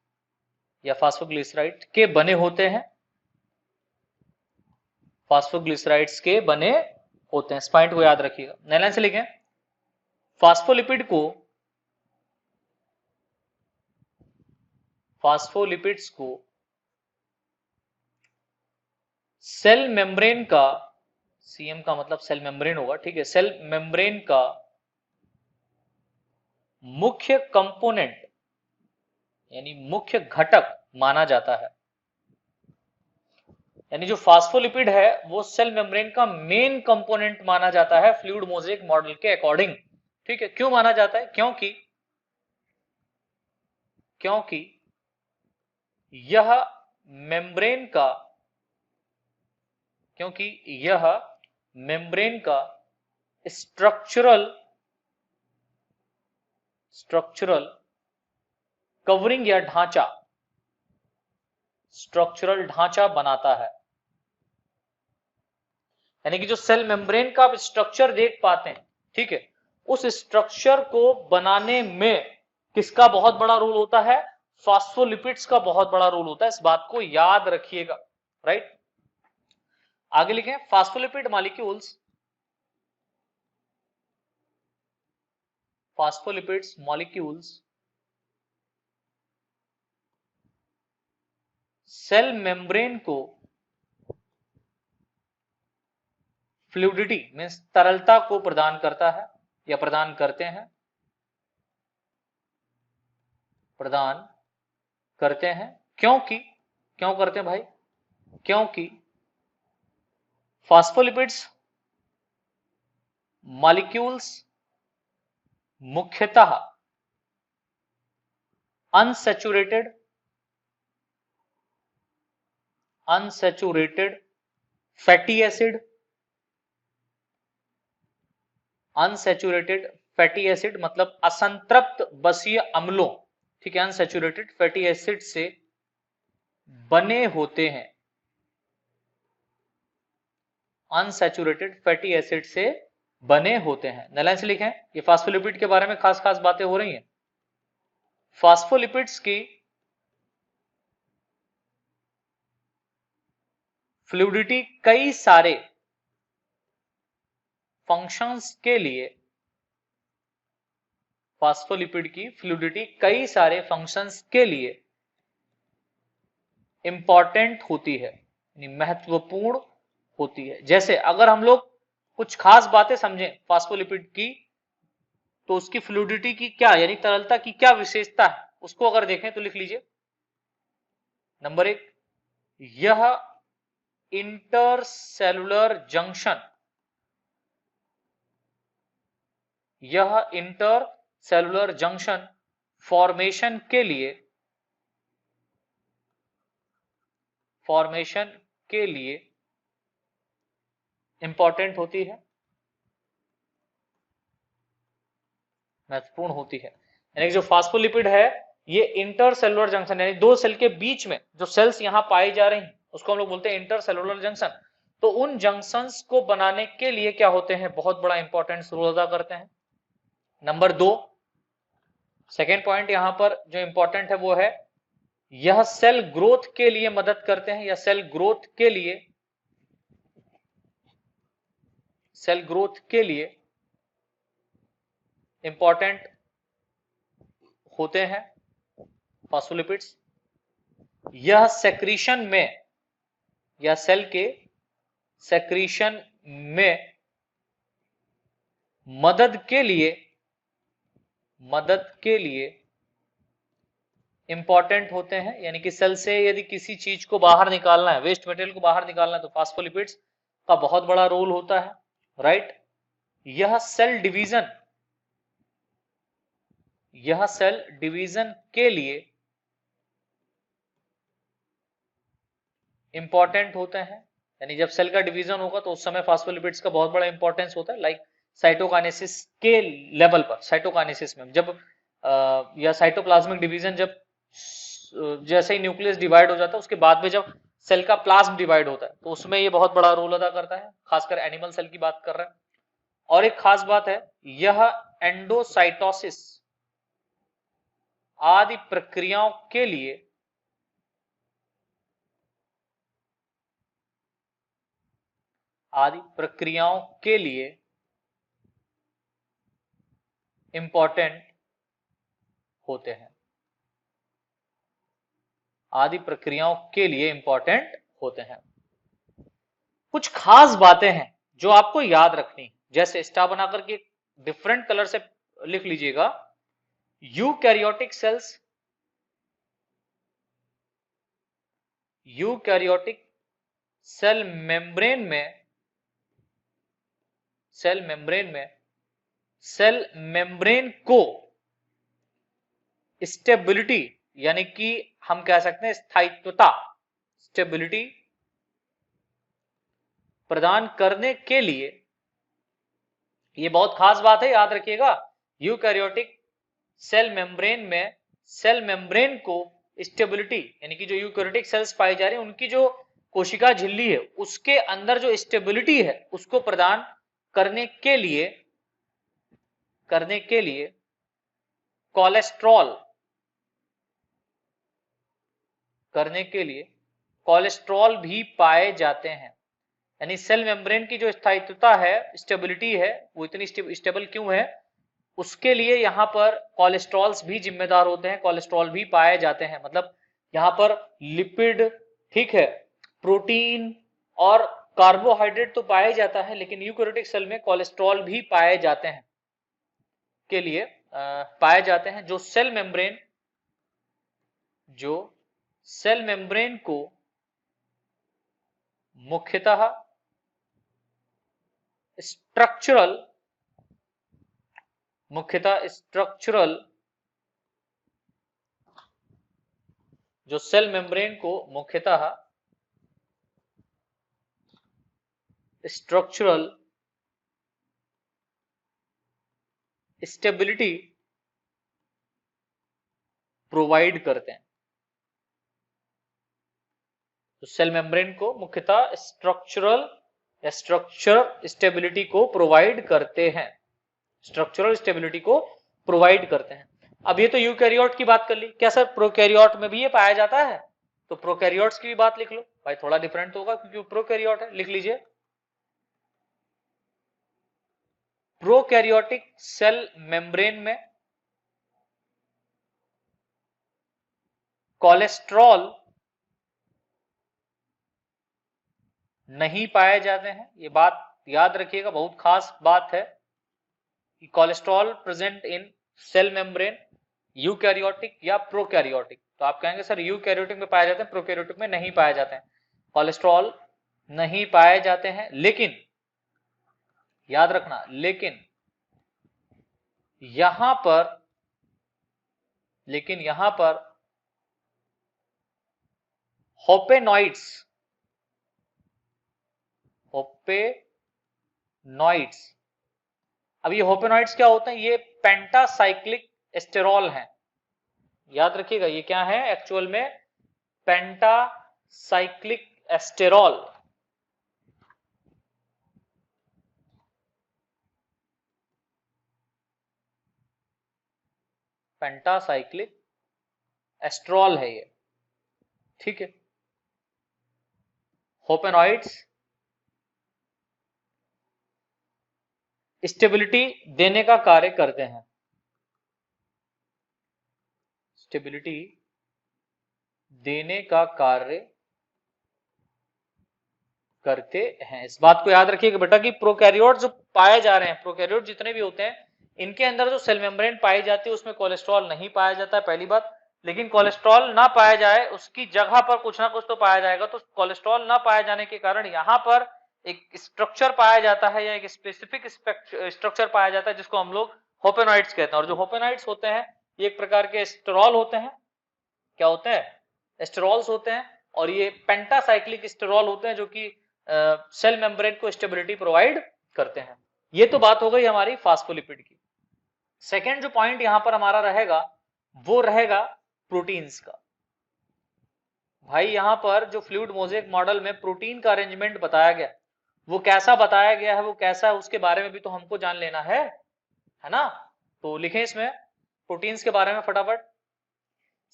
या फास्फोग्लिसराइड के बने होते हैं, फास्फोग्लिसराइड्स के बने होते हैं। इस पॉइंट को याद रखिएगा, नए लाइन से लिखें। फास्फोलिपिड्स को सेल मेम्ब्रेन का, सीएम का मतलब सेल मेम्ब्रेन होगा, ठीक है, सेल मेम्ब्रेन का मुख्य कंपोनेंट यानी मुख्य घटक माना जाता है। यानी जो फास्फोलिपिड है वो सेल मेम्ब्रेन का मेन कंपोनेंट माना जाता है फ्लूइड मोज़ेक मॉडल के अकॉर्डिंग। ठीक है, क्यों माना जाता है? क्योंकि यह मेम्ब्रेन का स्ट्रक्चरल कवरिंग या ढांचा बनाता है। यानी कि जो सेल मेम्ब्रेन का आप स्ट्रक्चर देख पाते हैं, ठीक है, उस स्ट्रक्चर को बनाने में किसका बहुत बड़ा रोल होता है? फास्फोलिपिड्स का बहुत बड़ा रोल होता है। इस बात को याद रखिएगा, राइट। आगे लिखें, फास्फोलिपिड मॉलिक्यूल्स सेल मेम्ब्रेन को फ्लूइडिटी मीन्स तरलता को प्रदान करता है या प्रदान करते हैं, क्यों करते हैं भाई? क्योंकि फास्फोलिपिड्स मॉलिक्यूल्स मुख्यतः अनसैचुरेटेड फैटी एसिड मतलब असंतृप्त बसीय अम्लों, ठीक है, अनसैचुरेटेड फैटी एसिड से बने होते हैं, नलाइन से लिखें। ये फास्फोलिपिड के बारे में खास बातें हो रही हैं। फास्फोलिपिड्स की फ्लूइडिटी कई सारे फंक्शंस के लिए इंपॉर्टेंट होती है, यानी महत्वपूर्ण होती है। जैसे अगर हम लोग कुछ खास बातें समझें फास्फोलिपिड की, तो उसकी फ्लूइडिटी की क्या यानी तरलता की क्या विशेषता है, उसको अगर देखें तो लिख लीजिए। नंबर 1, यह इंटरसेलुलर जंक्शन फॉर्मेशन के लिए इंपॉर्टेंट होती है, महत्वपूर्ण होती है। यानी जो फास्फोलिपिड है ये इंटरसेलुलर जंक्शन यानी दो सेल के बीच में जो सेल्स यहां पाई जा रही हैं उसको हम लोग बोलते हैं इंटरसेलुलर जंक्शन। तो उन जंक्शंस को बनाने के लिए क्या होते हैं, बहुत बड़ा इंपॉर्टेंस रोल अदा करते हैं। नंबर 2 सेकेंड पॉइंट यहां पर जो इंपॉर्टेंट है वो है यह सेल ग्रोथ के लिए मदद करते हैं, या सेल ग्रोथ के लिए इंपॉर्टेंट होते हैं फॉस्फोलिपिड्स। यह सेक्रीशन में या सेल के सेक्रीशन में मदद के लिए इंपॉर्टेंट होते हैं। यानी कि सेल से यदि किसी चीज को बाहर निकालना है, वेस्ट मटेरियल को बाहर निकालना है, तो फास्फोलिपिड्स का बहुत बड़ा रोल होता है, राइट। यह सेल डिवीजन के लिए इंपॉर्टेंट होते हैं। यानी जब सेल का डिवीजन होगा तो उस समय फास्फोलिपिड्स का बहुत बड़ा इंपॉर्टेंस होता है। लाइक साइटोकाइनेसिस के लेवल पर, साइटोकाइनेसिस में जब या साइटोप्लाज्मिक डिवीजन जब जैसे ही न्यूक्लियस डिवाइड हो जाता है उसके बाद में जब सेल का प्लाज्म डिवाइड होता है तो उसमें ये बहुत बड़ा रोल अदा करता है, खासकर एनिमल सेल की बात कर रहे हैं। और एक खास बात है, यह एंडोसाइटोसिस आदि प्रक्रियाओं के लिए इंपॉर्टेंट होते हैं, आदि प्रक्रियाओं के लिए इंपॉर्टेंट होते हैं। कुछ खास बातें हैं जो आपको याद रखनी, जैसे स्टार बनाकर के डिफरेंट कलर से लिख लीजिएगा। यूकैरियोटिक सेल मेम्ब्रेन को स्टेबिलिटी यानी कि हम कह सकते हैं स्थायित्वता, स्टेबिलिटी प्रदान करने के लिए, ये बहुत खास बात है, याद रखिएगा। यूकैरियोटिक सेल मेम्ब्रेन को स्टेबिलिटी यानी कि जो यूकैरियोटिक सेल्स पाई जा रही है उनकी जो कोशिका झिल्ली है उसके अंदर जो स्टेबिलिटी है उसको प्रदान करने के लिए कोलेस्ट्रॉल भी पाए जाते हैं। यानी सेल मेम्ब्रेन की जो स्थायित्वता है, स्टेबिलिटी है, वो इतनी स्टेबल क्यों है, उसके लिए यहां पर कोलेस्ट्रॉल्स भी जिम्मेदार होते हैं, कोलेस्ट्रॉल भी पाए जाते हैं। मतलब यहां पर लिपिड, ठीक है, प्रोटीन और कार्बोहाइड्रेट तो पाया जाता है, लेकिन यूकैरियोटिक सेल में कोलेस्ट्रॉल भी पाए जाते हैं जो सेल मेम्ब्रेन को मुख्यतः स्ट्रक्चरल जो सेल मेम्ब्रेन को मुख्यतः स्ट्रक्चरल स्टेबिलिटी प्रोवाइड करते हैं। तो सेल मेम्ब्रेन को मुख्यतः स्ट्रक्चर स्टेबिलिटी को प्रोवाइड करते हैं, अब ये तो यूकैरियोट की बात कर ली, क्या सर प्रोकैरियोट में भी ये पाया जाता है? तो प्रोकैरियोट्स की भी बात लिख लो भाई, थोड़ा डिफरेंट तो होगा क्योंकि प्रोकैरियोट है, लिख लीजिए। प्रोकैरियोटिक सेल मेम्ब्रेन में कोलेस्ट्रॉल नहीं पाए जाते हैं, ये बात याद रखिएगा, बहुत खास बात है कि cholesterol present in cell membrane eukaryotic या प्रोकैरियोटिक। तो आप कहेंगे सर यूकैरियोटिक में पाए जाते हैं, प्रोकैरियोटिक में नहीं पाए जाते हैं, कोलेस्ट्रॉल नहीं पाए जाते हैं। लेकिन याद रखना, लेकिन यहां पर लेकिन यहां पर होपेनॉइड्स अब ये होपेनॉइड्स क्या होते हैं? ये पेंटासाइक्लिक एस्टेरॉल हैं। याद रखिएगा ये क्या है एक्चुअल में? पेंटासाइक्लिक एस्टेरॉल। पेंटासाइक्लिक एस्ट्रॉल है ये, ठीक है। होपेनॉइड्स स्टेबिलिटी देने का कार्य करते हैं, स्टेबिलिटी देने का कार्य करते हैं। इस बात को याद रखिएगा बेटा कि प्रोकैरियोट जो पाए जा रहे हैं, प्रोकैरियोट जितने भी होते हैं, इनके अंदर जो सेल मेम्ब्रेन पाई जाती है उसमें कोलेस्ट्रॉल नहीं पाया जाता है, पहली बात। लेकिन कोलेस्ट्रॉल ना पाया जाए उसकी जगह पर कुछ ना कुछ तो पाया जाएगा। तो कोलेस्ट्रॉल ना पाए जाने के कारण यहां पर एक स्ट्रक्चर पाया जाता है या एक स्पेसिफिक स्ट्रक्चर पाया जाता है जिसको हम लोग होपेनॉइड्स कहते हैं। और जो होपेनॉइड्स होते हैं ये एक प्रकार के एस्टेरॉल होते हैं। क्या होते हैं? एस्टेरॉल्स होते हैं। और ये पेंटासाइक्लिक एस्टेरॉल होते हैं जो कि सेल मेम्ब्रेन को स्टेबिलिटी प्रोवाइड करते हैं। ये तो बात हो गई हमारी फास्फोलिपिड की। सेकेंड जो पॉइंट यहां पर हमारा रहेगा वो रहेगा प्रोटीन्स का। भाई यहां पर जो फ्लूइड मोज़ेक मॉडल में प्रोटीन का अरेंजमेंट बताया गया, वो कैसा बताया गया है, वो कैसा है, उसके बारे में भी तो हमको जान लेना है ना। तो लिखें इसमें प्रोटीन्स के बारे में फटाफट।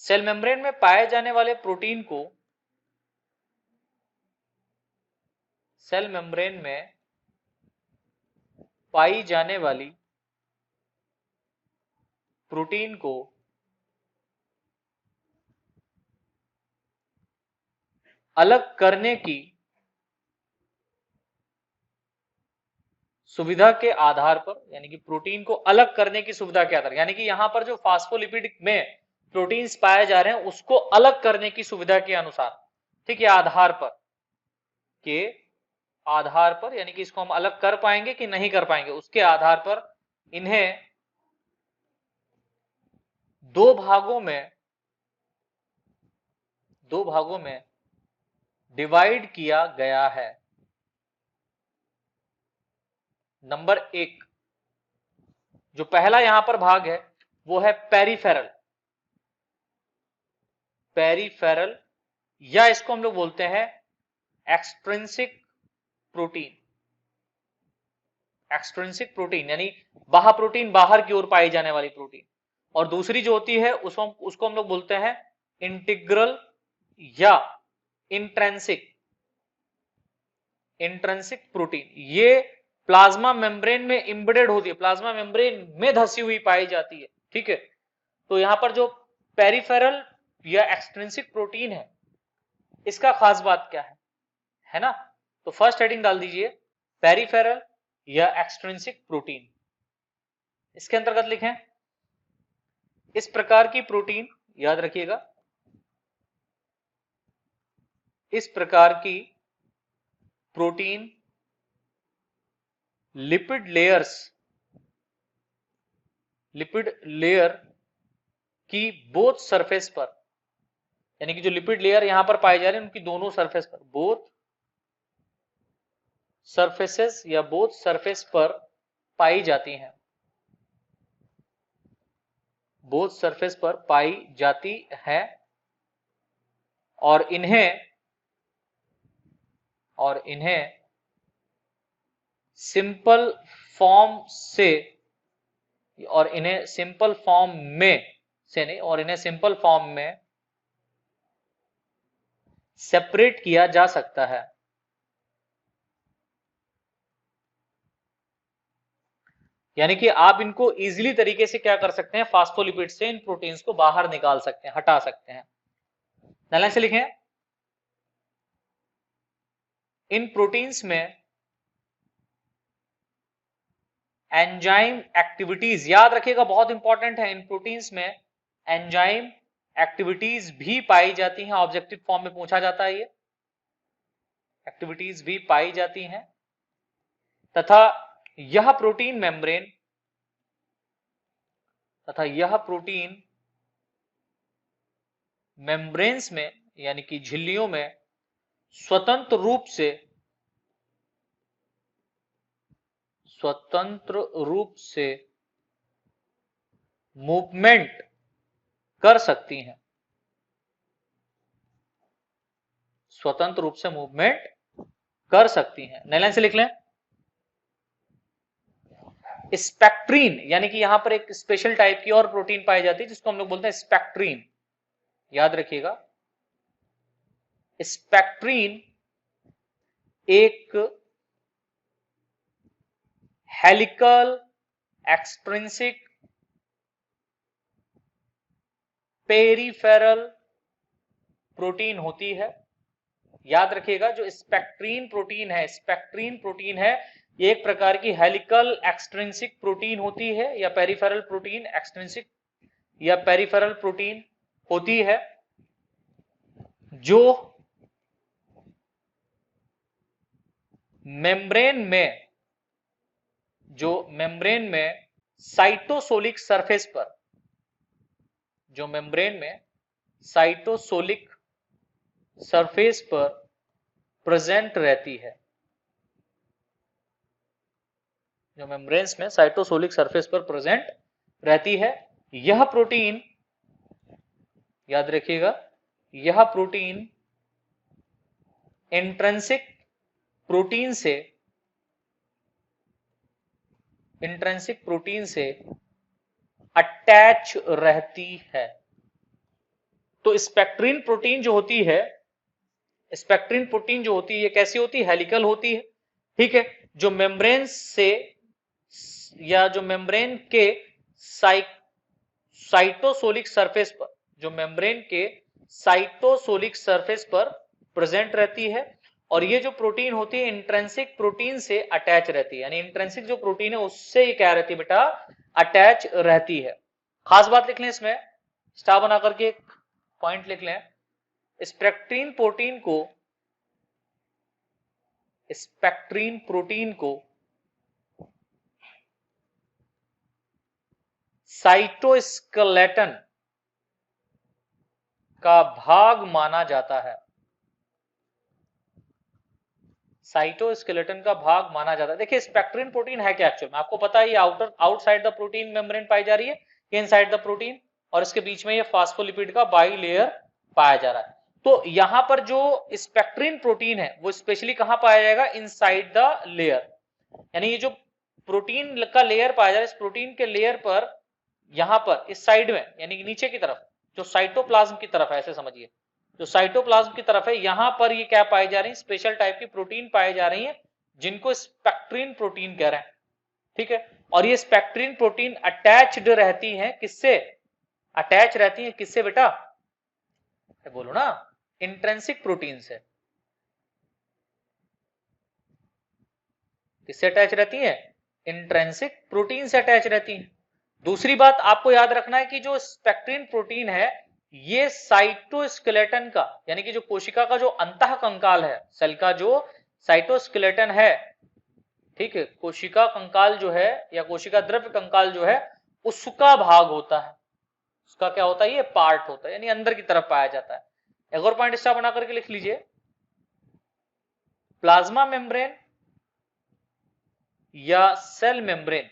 सेल मेम्ब्रेन में पाए जाने वाले प्रोटीन को सेल मेम्ब्रेन में पाई जाने वाली प्रोटीन को अलग करने की सुविधा के आधार पर, यानी कि प्रोटीन को अलग करने की सुविधा के आधार, यानी कि यहां पर जो फास्फोलिपिड में प्रोटीन्स पाए जा रहे हैं उसको अलग करने की सुविधा के अनुसार, ठीक है, आधार पर यानी कि इसको हम अलग कर पाएंगे कि नहीं कर पाएंगे उसके आधार पर इन्हें दो भागों में डिवाइड किया गया है। नंबर एक, जो पहला यहां पर भाग है वो है पेरीफेरल या इसको हम लोग बोलते हैं एक्सट्रिंसिक प्रोटीन, यानी बाह्य प्रोटीन, बाहर की ओर पाई जाने वाली प्रोटीन। और दूसरी जो होती है उसको हम लोग बोलते हैं इंटीग्रल या इंट्रेंसिक प्रोटीन। ये प्लाज्मा मेम्ब्रेन में इंबेडेड होती है, प्लाज्मा मेम्ब्रेन में धसी हुई पाई जाती है, ठीक है। तो यहां पर जो पेरिफेरल या एक्सट्रिंसिक प्रोटीन है इसका खास बात क्या है ना। तो फर्स्ट हेडिंग डाल दीजिए पेरिफेरल या एक्सट्रिंसिक प्रोटीन। इसके अंतर्गत लिखें इस प्रकार की प्रोटीन, याद रखिएगा, इस प्रकार की प्रोटीन लिपिड लेयर की बोथ सरफेस पर, यानी कि जो लिपिड लेयर यहां पर पाए जा रहे हैं उनकी दोनों सरफेस पर, बोथ सरफेस पर पाई जाती हैं, बोथ सरफेस पर पाई जाती है। और इन्हें सिंपल फॉर्म में सेपरेट किया जा सकता है। यानी कि आप इनको इजीली तरीके से क्या कर सकते हैं, फास्फोलिपिड से इन प्रोटीन्स को बाहर निकाल सकते हैं, हटा सकते हैं। ध्यान से लिखें इन प्रोटीन्स में एंजाइम एक्टिविटीज, याद रखिएगा बहुत इंपॉर्टेंट है, इन प्रोटीन्स में एंजाइम एक्टिविटीज भी पाई जाती हैं। ऑब्जेक्टिव फॉर्म में पूछा जाता है, ये एक्टिविटीज भी पाई जाती हैं तथा यह प्रोटीन मेम्ब्रेन्स में यानी कि झिल्लियों में स्वतंत्र रूप से मूवमेंट कर सकती हैं, स्वतंत्र रूप से मूवमेंट कर सकती हैं। नई लाइन से लिख लें, स्पेक्ट्रीन यानी कि यहां पर एक स्पेशल टाइप की और प्रोटीन पाई जाती है जिसको हम लोग बोलते हैं स्पेक्ट्रीन, याद रखिएगा। स्पेक्ट्रीन एक हेलिकल एक्सट्रिंसिक पेरिफेरल प्रोटीन होती है। याद रखिएगा, जो स्पेक्ट्रीन प्रोटीन है ये एक प्रकार की हेलिकल एक्सट्रिंसिक प्रोटीन होती है या पेरिफेरल प्रोटीन, एक्सट्रिंसिक या पेरिफेरल प्रोटीन होती है जो मेम्ब्रेन में साइटोसोलिक सरफेस पर, जो मेम्ब्रेन में साइटोसोलिक सरफेस पर प्रेजेंट रहती है, जो मेम्ब्रेन्स में साइटोसोलिक सरफेस पर प्रेजेंट रहती है। यह प्रोटीन, याद रखिएगा, यह प्रोटीन इंट्रिंसिक प्रोटीन से अटैच रहती है। तो स्पेक्ट्रीन प्रोटीन जो होती है ये कैसी होती है? हेलिकल होती है, ठीक है। जो मेम्ब्रेन से या जो मेम्ब्रेन के साइटोसोलिक सरफेस पर, जो मेम्ब्रेन के साइटोसोलिक सरफेस पर प्रेजेंट रहती है। और ये जो प्रोटीन होती है इंट्रिंसिक प्रोटीन से अटैच रहती है, यानी इंट्रिंसिक जो प्रोटीन है उससे ये क्या रहती है बेटा? अटैच रहती है। खास बात लिख लें, इसमें स्टार बना करके एक पॉइंट लिख लें, स्पेक्ट्रीन प्रोटीन को साइटोस्केलेटन का भाग माना जाता है, साइटोस्केलेटन का भाग माना जाता है। देखिए स्पेक्ट्रीन प्रोटीन है क्या एक्चुअल में? आपको पता है ये आउटसाइड द प्रोटीन मेम्ब्रेन पाई जा रही है, इनसाइड द प्रोटीन, और इसके बीच में ये फास्फोलिपिड का बाई लेयर पाया जा रहा है। तो यहां पर जो स्पेक्ट्रीन प्रोटीन है वो स्पेशली कहां पाया जाएगा? इनसाइड द लेयर, यानी ये जो प्रोटीन का लेयर पाया जा रहा है, इस प्रोटीन के लेयर पर यहां पर इस साइड में, यानी कि नीचे की तरफ जो साइटोप्लाज्म की तरफ है, ऐसे समझिए, जो साइटोप्लाज्म की तरफ है, यहां पर ये क्या पाई जा रही है? स्पेशल टाइप की प्रोटीन पाई जा रही है जिनको स्पेक्ट्रीन प्रोटीन कह रहे हैं, ठीक है। और ये स्पेक्ट्रीन प्रोटीन अटैच्ड रहती है किससे? अटैच रहती है किससे बेटा? बोलो ना, इंट्रिंसिक प्रोटीन से। किससे अटैच रहती है? इंट्रिंसिक प्रोटीन से अटैच रहती है। दूसरी बात आपको याद रखना है कि जो स्पेक्ट्रीन प्रोटीन है ये साइटोस्केलेटन का, यानी कि जो कोशिका का जो अंतः कंकाल है, सेल का जो साइटोस्केलेटन है, ठीक है, कोशिका कंकाल जो है या कोशिका द्रव्य कंकाल जो है उसका भाग होता है। उसका क्या होता है? ये पार्ट होता है, यानी अंदर की तरफ पाया जाता है। एक और पॉइंट स्टार बना करके लिख लीजिए, प्लाज्मा मेम्ब्रेन या सेल मेम्ब्रेन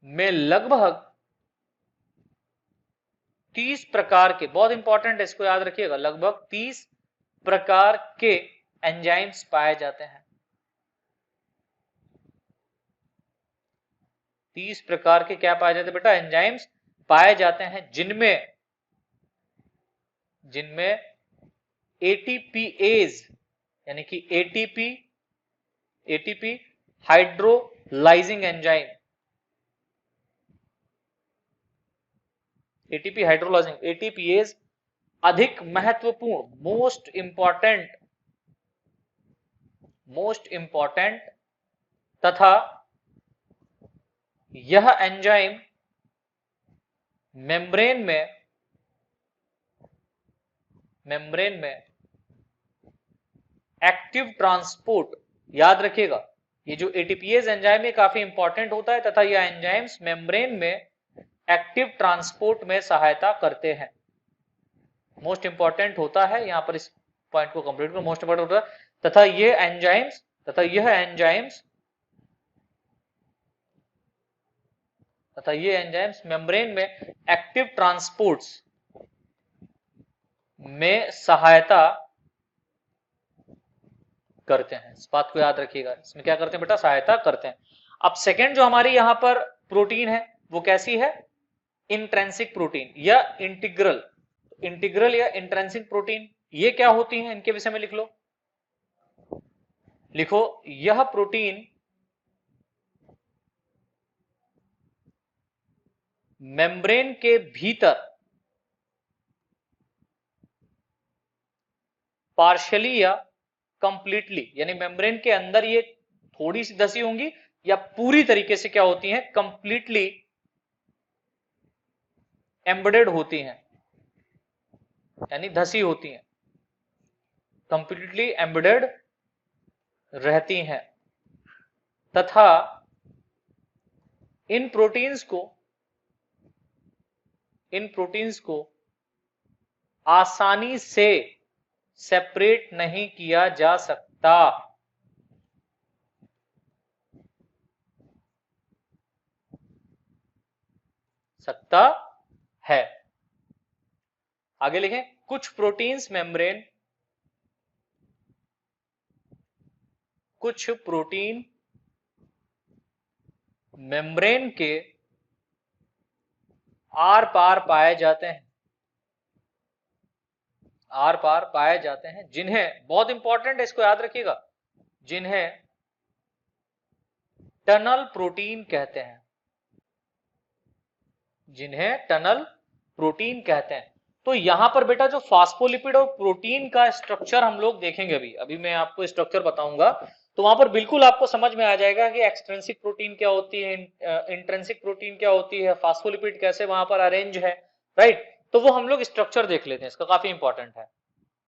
में लगभग 30 प्रकार के, बहुत इंपॉर्टेंट है इसको याद रखिएगा, लगभग 30 प्रकार के एंजाइम्स पाए जाते हैं। 30 प्रकार के क्या पाए जाते हैं बेटा? एंजाइम्स पाए जाते हैं, जिनमें एटीपीएज यानी कि एटीपी हाइड्रोलाइजिंग एंजाइम, एटीपीएज अधिक महत्वपूर्ण, मोस्ट इंपॉर्टेंट तथा यह एंजाइम मेम्ब्रेन में एक्टिव ट्रांसपोर्ट, याद रखिएगा ये जो एटीपीएज एंजाइम है काफी इंपॉर्टेंट होता है तथा यह एंजाइम्स मेम्ब्रेन में एक्टिव ट्रांसपोर्ट में सहायता करते हैं। मोस्ट इंपॉर्टेंट होता है, यहाँ पर इस पॉइंट को कंप्लीट करो, मोस्ट इंपॉर्टेंट होता है, तथा यह एंजाइम्स मेम्ब्रेन में एक्टिव ट्रांसपोर्ट्स में सहायता करते हैं। इस बात को याद रखिएगा, इसमें क्या करते हैं बेटा, सहायता करते हैं। अब सेकेंड जो हमारी यहां पर प्रोटीन है वो कैसी है, इंट्रेंसिक प्रोटीन या इंटीग्रल या इंट्रेंसिक प्रोटीन, ये क्या होती हैं, इनके विषय में लिख लो। लिखो, यह प्रोटीन मेम्ब्रेन के भीतर पार्शियली या कंप्लीटली, यानी मेम्ब्रेन के अंदर ये थोड़ी सी धसी होंगी या पूरी तरीके से क्या होती हैं, कंप्लीटली एम्बेडेड होती हैं, यानी धसी होती हैं, कंप्लीटली एम्बेडेड रहती हैं, तथा इन प्रोटीन्स को आसानी से सेपरेट नहीं किया जा सकता है। आगे लिखें, कुछ प्रोटीन मेम्ब्रेन के आर पार पाए जाते हैं, जिन्हें, बहुत इंपॉर्टेंट है, इसको याद रखिएगा, जिन्हें टनल प्रोटीन कहते हैं। तो यहां पर बेटा जो फास्फोलिपिड और प्रोटीन का स्ट्रक्चर हम लोग देखेंगे, अभी मैं आपको स्ट्रक्चर बताऊंगा, तो वहां पर बिल्कुल आपको समझ में आ जाएगा कि एक्सट्रिंसिक प्रोटीन क्या होती है, इंट्रिंसिक प्रोटीन क्या होती है, फास्फोलिपिड कैसे वहां पर अरेंज है, राइट। तो वो हम लोग स्ट्रक्चर देख लेते हैं, इसका काफी इंपॉर्टेंट है।